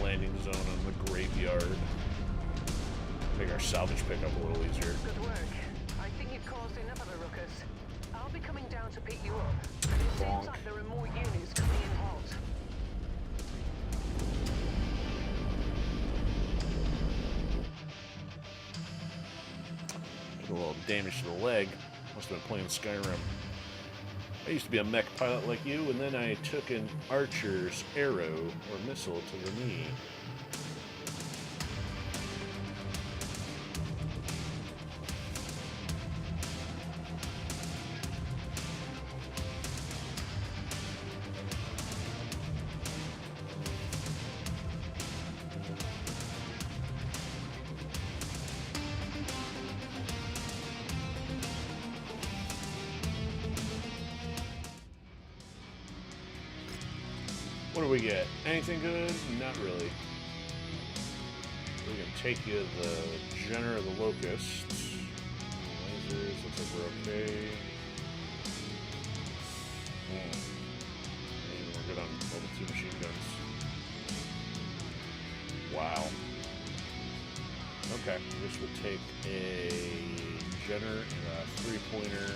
Landing zone on the graveyard. Make our salvage pickup a little easier. Good work. I think you've caused enough of a ruckus. I'll be coming down to pick you up. And it Bonk. seems like there are more units coming in hot. Did a little damage to the leg. Must have been playing Skyrim. I used to be a mech pilot like you, and then I took an archer's arrow or missile to the knee. What do we get? Anything good? Not really. We can take you the Jenner of the Locust. Lasers, looks like we're okay. And we're good on level 2 machine guns. Wow. Okay, I guess we'll take a Jenner and a 3-pointer.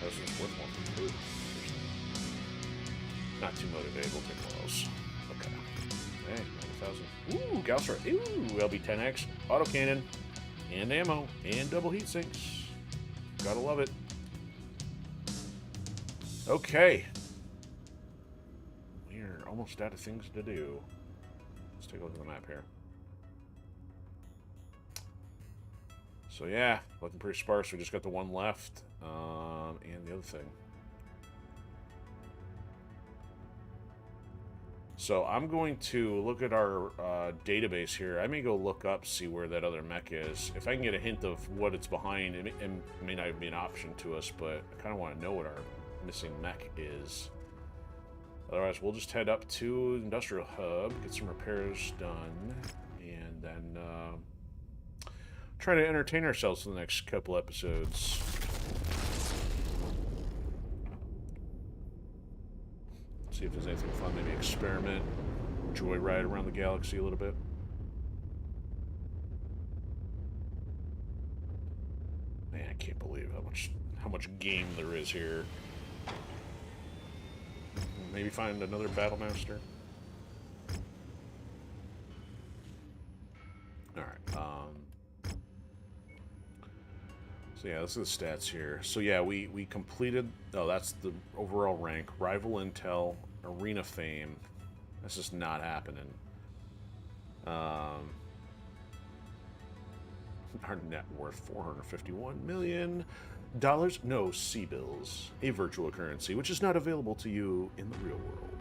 That's just worth more for food. Not too motivated, we'll take one of those. Okay. Hey, 9,000. Ooh, Gauss Ray. Ooh, LB-10X, autocannon, and ammo, and double heat sinks. Gotta love it. Okay. We're almost out of things to do. Let's take a look at the map here. So yeah, looking pretty sparse. We just got the one left. And the other thing. So I'm going to look at our database here. I may go look up, see where that other mech is. If I can get a hint of what it's behind, it may not even be an option to us, but I kind of want to know what our missing mech is. Otherwise, we'll just head up to Industrial Hub, get some repairs done, and then try to entertain ourselves for the next couple episodes. See if there's anything fun, maybe experiment, joyride around the galaxy a little bit. Man, I can't believe how much game there is here. Maybe find another battle master. All right. So yeah, this is the stats here. So yeah, we completed. Oh, that's the overall rank. Rival Intel, Arena Fame. That's just not happening. Our net worth $451 million. No C-bills. A virtual currency, which is not available to you in the real world.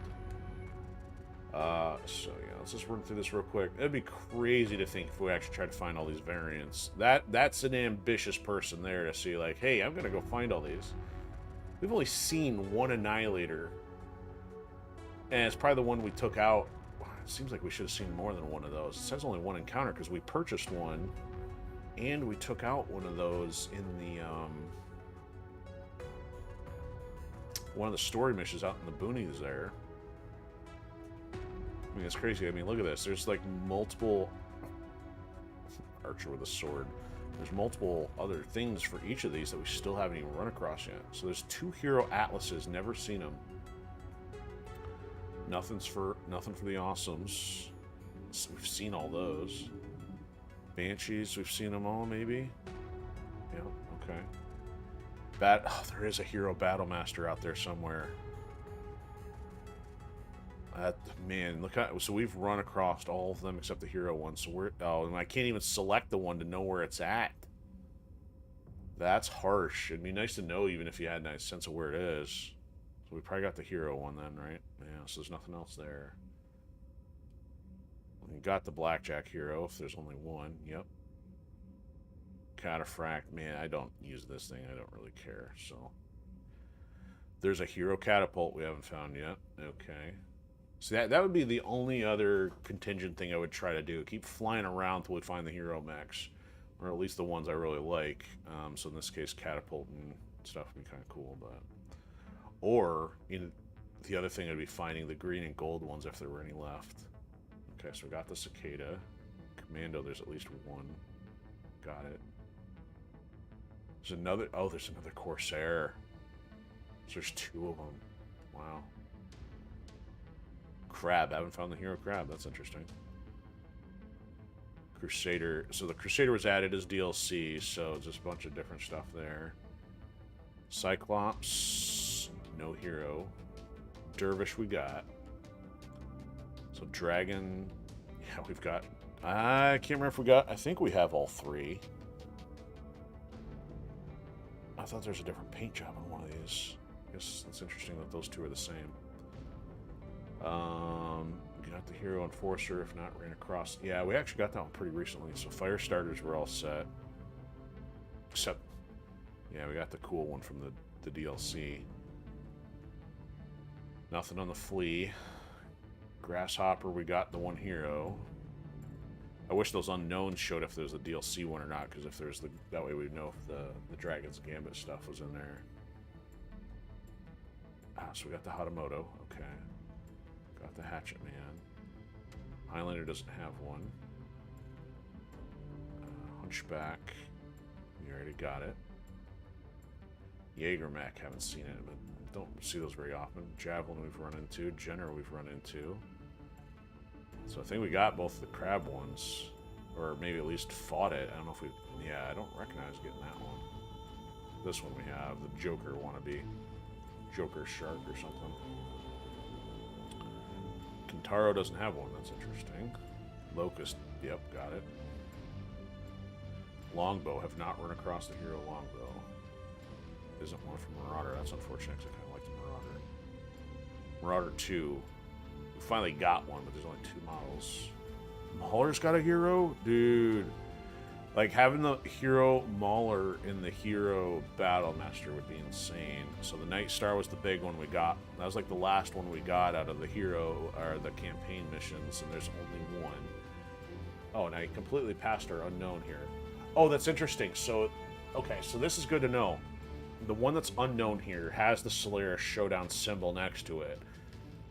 So yeah, let's just run through this real quick. It'd be crazy to think if we actually tried to find all these variants. That's an ambitious person there to see like, hey, I'm gonna go find all these. We've only seen one Annihilator, and it's probably the one we took out. It seems like we should have seen more than one of those. It says only one encounter because we purchased one, and we took out one of those in the one of the story missions out in the boonies there. I mean, it's crazy. I mean, look at this. There's like multiple archer with a sword. There's multiple other things for each of these that we still haven't even run across yet. So there's 2 hero atlases. Never seen them. Nothing for the awesomes. So we've seen all those. Banshees. We've seen them all. Maybe. Yeah. Okay. Oh, there is a hero battlemaster out there somewhere. Man, look at, so we've run across all of them except the hero one. So we're, oh, and I can't even select the one to know where it's at. That's harsh. It'd be nice to know even if you had a nice sense of where it is. So we probably got the hero one then, right? Yeah, so there's nothing else there. We got the blackjack hero if there's only one. Yep. Cataphract. Man, I don't use this thing. I don't really care. So there's a hero catapult we haven't found yet. Okay. So that would be the only other contingent thing I would try to do. Keep flying around till we find the hero mechs. Or at least the ones I really like. So in this case, catapult and stuff would be kind of cool. But or the other thing would be finding the green and gold ones if there were any left. Okay, so we got the cicada. Commando, there's at least one. Got it. There's another... Oh, there's another Corsair. So there's 2 of them. Wow. Crab. I haven't found the hero crab. That's interesting. Crusader. So the Crusader was added as DLC, so just a bunch of different stuff there. Cyclops. No hero. Dervish we got. So Dragon. Yeah, we've got... I can't remember if we got... I think we have all 3. I thought there was a different paint job on one of these. I guess it's interesting that those 2 are the same. We got the Hero Enforcer, if not ran across. Yeah, we actually got that one pretty recently, so fire starters were all set. Except, yeah, we got the cool one from the DLC. Nothing on the Flea. Grasshopper, we got the one hero. I wish those unknowns showed if there's a DLC one or not, because if there's the... That way we'd know if the Dragon's Gambit stuff was in there. Ah, so we got the Hatamoto. Okay. Got the Hatchet Man. Highlander doesn't have one. Hunchback. We already got it. Jaeger Mech, haven't seen it, but don't see those very often. Javelin we've run into. Jenner we've run into. So I think we got both the crab ones. Or maybe at least fought it. I don't know if we... Yeah, I don't recognize getting that one. This one we have. The Joker wannabe. Joker Shark or something. Kintaro doesn't have one. That's interesting. Locust. Yep, got it. Longbow. Have not run across the hero Longbow. Isn't one from Marauder. That's unfortunate because I kind of like the Marauder. Marauder 2. We finally got one, but there's only 2 models. Mauler's got a hero? Dude. Like, having the hero Mauler in the hero Battlemaster would be insane. So the Night Star was the big one we got. That was like the last one we got out of the hero, or the campaign missions, and there's only one. Oh, and I completely passed our unknown here. Oh, that's interesting. So, okay, so this is good to know. The one that's unknown here has the Solaris Showdown symbol next to it.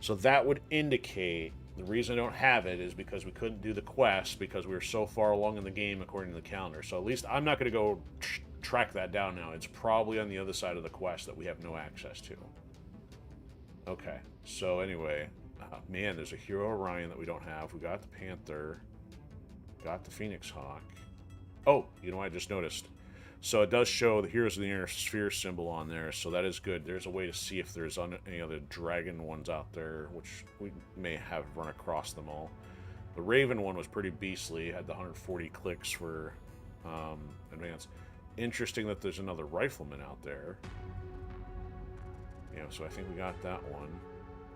So that would indicate... The reason I don't have it is because we couldn't do the quest because we were so far along in the game according to the calendar. So at least I'm not going to go track that down now. It's probably on the other side of the quest that we have no access to. Okay, so anyway, man, there's a Hero Orion that we don't have. We got the Panther, got the Phoenix Hawk. Oh, you know what I just noticed? So it does show the Heroes of the Inner Sphere symbol on there, so that is good. There's a way to see if there's any other dragon ones out there, which we may have run across them all. The Raven one was pretty beastly, had the 140 clicks for advance. Interesting that there's another Rifleman out there. Yeah, so I think we got that one.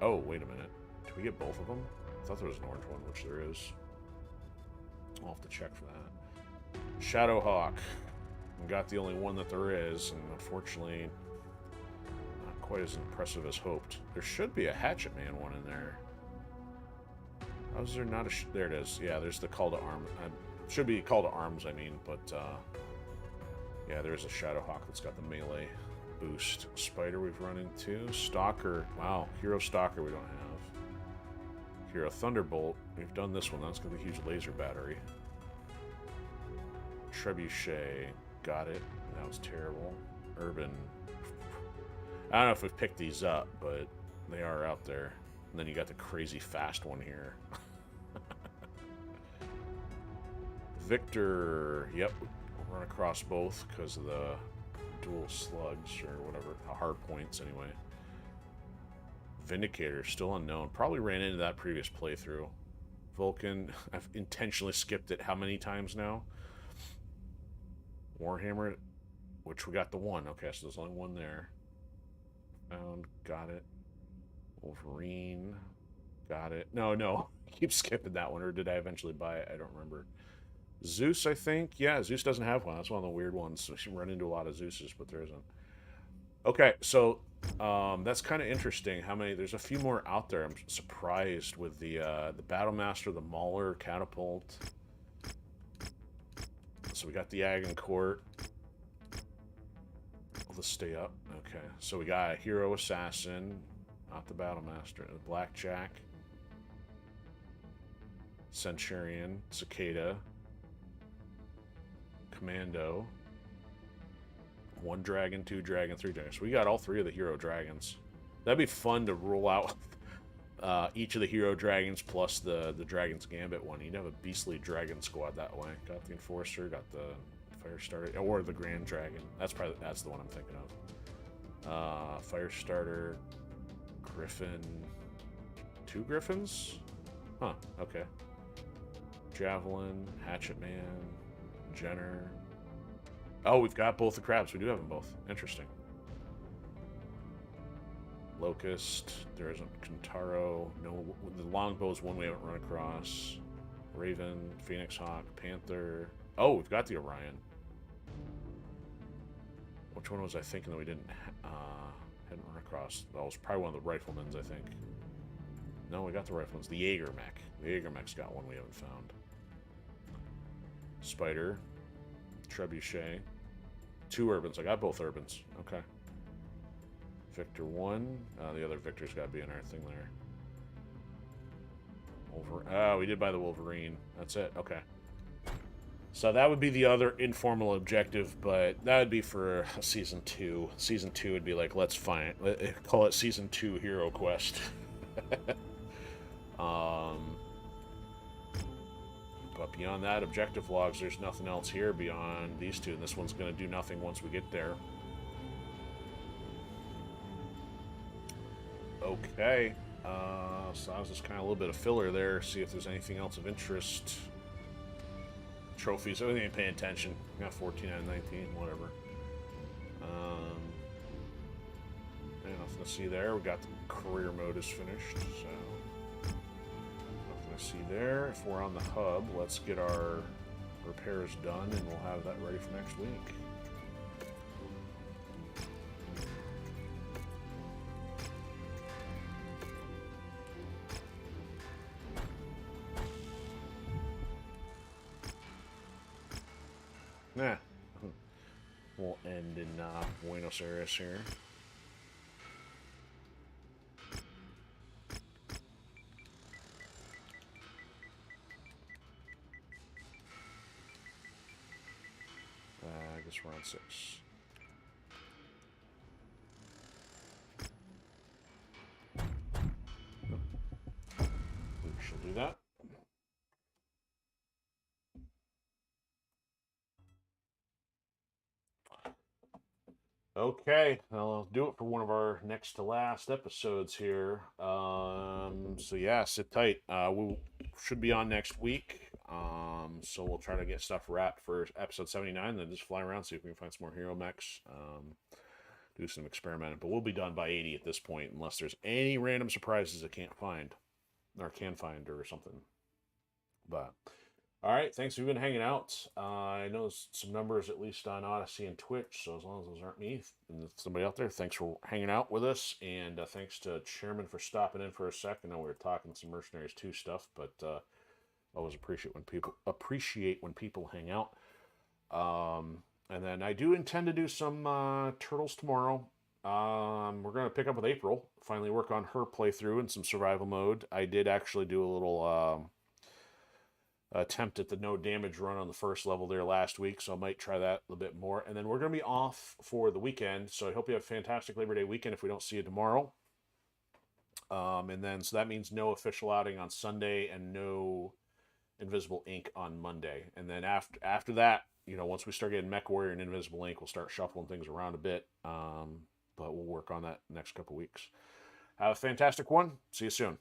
Oh, wait a minute. Did we get both of them? I thought there was an orange one, which there is. I'll have to check for that. Shadowhawk. We got the only one that there is, and unfortunately, not quite as impressive as hoped. There should be a Hatchet Man one in there. How is there not a... there it is. Yeah, there's the call to arms. Should be call to arms, I mean, but... yeah, there's a Shadowhawk that's got the melee boost. Spider we've run into. Stalker. Wow, Hero Stalker we don't have. Hero Thunderbolt. We've done this one. That's got the huge laser battery. Trebuchet. Got it. That was terrible. Urban. I don't know if we've picked these up, but they are out there. And then you got the crazy fast one here. Victor. Yep. We'll run across both because of the dual slugs or whatever. Hard points, anyway. Vindicator. Still unknown. Probably ran into that previous playthrough. Vulcan. I've intentionally skipped it how many times now? Warhammer, which we got the one. Okay, so there's only one there. Found, got it. Wolverine, got it. No, keep skipping that one. Or did I eventually buy it? I don't remember. Zeus, I think. Yeah, Zeus doesn't have one. That's one of the weird ones. So you run into a lot of Zeuses, but there isn't. Okay, so that's kind of interesting. How many? There's a few more out there. I'm surprised with the Battlemaster, the Mauler, Catapult. So we got the Agincourt. Will this stay up? Okay. So we got a Hero Assassin, not the Battlemaster. The Blackjack. Centurion. Cicada. Commando. 1 dragon, 2 dragon, 3 dragons. So we got all 3 of the Hero Dragons. That'd be fun to roll out each of the Hero Dragons plus the Dragon's Gambit one. You'd have a beastly Dragon squad that way. Got the Enforcer, got the Firestarter, or the Grand Dragon. That's the one I'm thinking of. Firestarter, Griffin, 2 Griffins? Huh, okay. Javelin, Hatchet Man, Jenner. Oh, we've got both the crabs. We do have them both. Interesting. Locust. There isn't Kintaro. No, the Longbow's one we haven't run across. Raven, Phoenix Hawk, Panther. Oh, we've got the Orion. Which one was I thinking that we hadn't run across? That was probably one of the Riflemen's, I think. No, we got the Riflemen's. The Jaeger mech. The Jaeger mech's got one we haven't found. Spider. Trebuchet. 2 Urbans. I got both Urbans. Okay. Victor 1. The other Victor's got to be in our thing there. Oh, we did buy the Wolverine. That's it. Okay. So that would be the other informal objective, but that would be for Season 2. Season 2 would be like, let's call it Season 2 Hero Quest. But beyond that, objective logs, there's nothing else here beyond these 2, and this one's going to do nothing once we get there. Okay, so that was just kind of a little bit of filler there. See if there's anything else of interest. Trophies, I wasn't even paying attention. We got 14 out of 19, whatever. Nothing to see there. We got the career mode is finished, so nothing to see there. If we're on the hub, let's get our repairs done, and we'll have that ready for next week. Nah. We'll end in Buenos Aires here. I guess we're on 6. We shall do that. Okay, I'll do it for one of our next to last episodes here. So yeah, sit tight. We should be on next week. So we'll try to get stuff wrapped for episode 79, then just fly around, see if we can find some more hero mechs. Do some experimenting, but we'll be done by 80 at this point, unless there's any random surprises I can't find. or can find or something. But all right, thanks for been hanging out. I know there's some numbers at least on Odysee and Twitch, so as long as those aren't me and somebody out there, thanks for hanging out with us, and thanks to Chairman for stopping in for a second. I know we were talking some Mercenaries 2 stuff, but always appreciate when people hang out. And then I do intend to do some Turtles tomorrow. We're going to pick up with April, finally work on her playthrough in some survival mode. I did actually do a little attempt at the no damage run on the first level there last week, so I might try that a little bit more. And then we're going to be off for the weekend, so I hope you have a fantastic Labor Day weekend if we don't see you tomorrow. And then, so that means no official outing on Sunday and no Invisible Ink on Monday. And then after that, you know, once we start getting MechWarrior and Invisible Ink, we'll start shuffling things around a bit. But we'll work on that next couple weeks. Have a fantastic one. See you soon.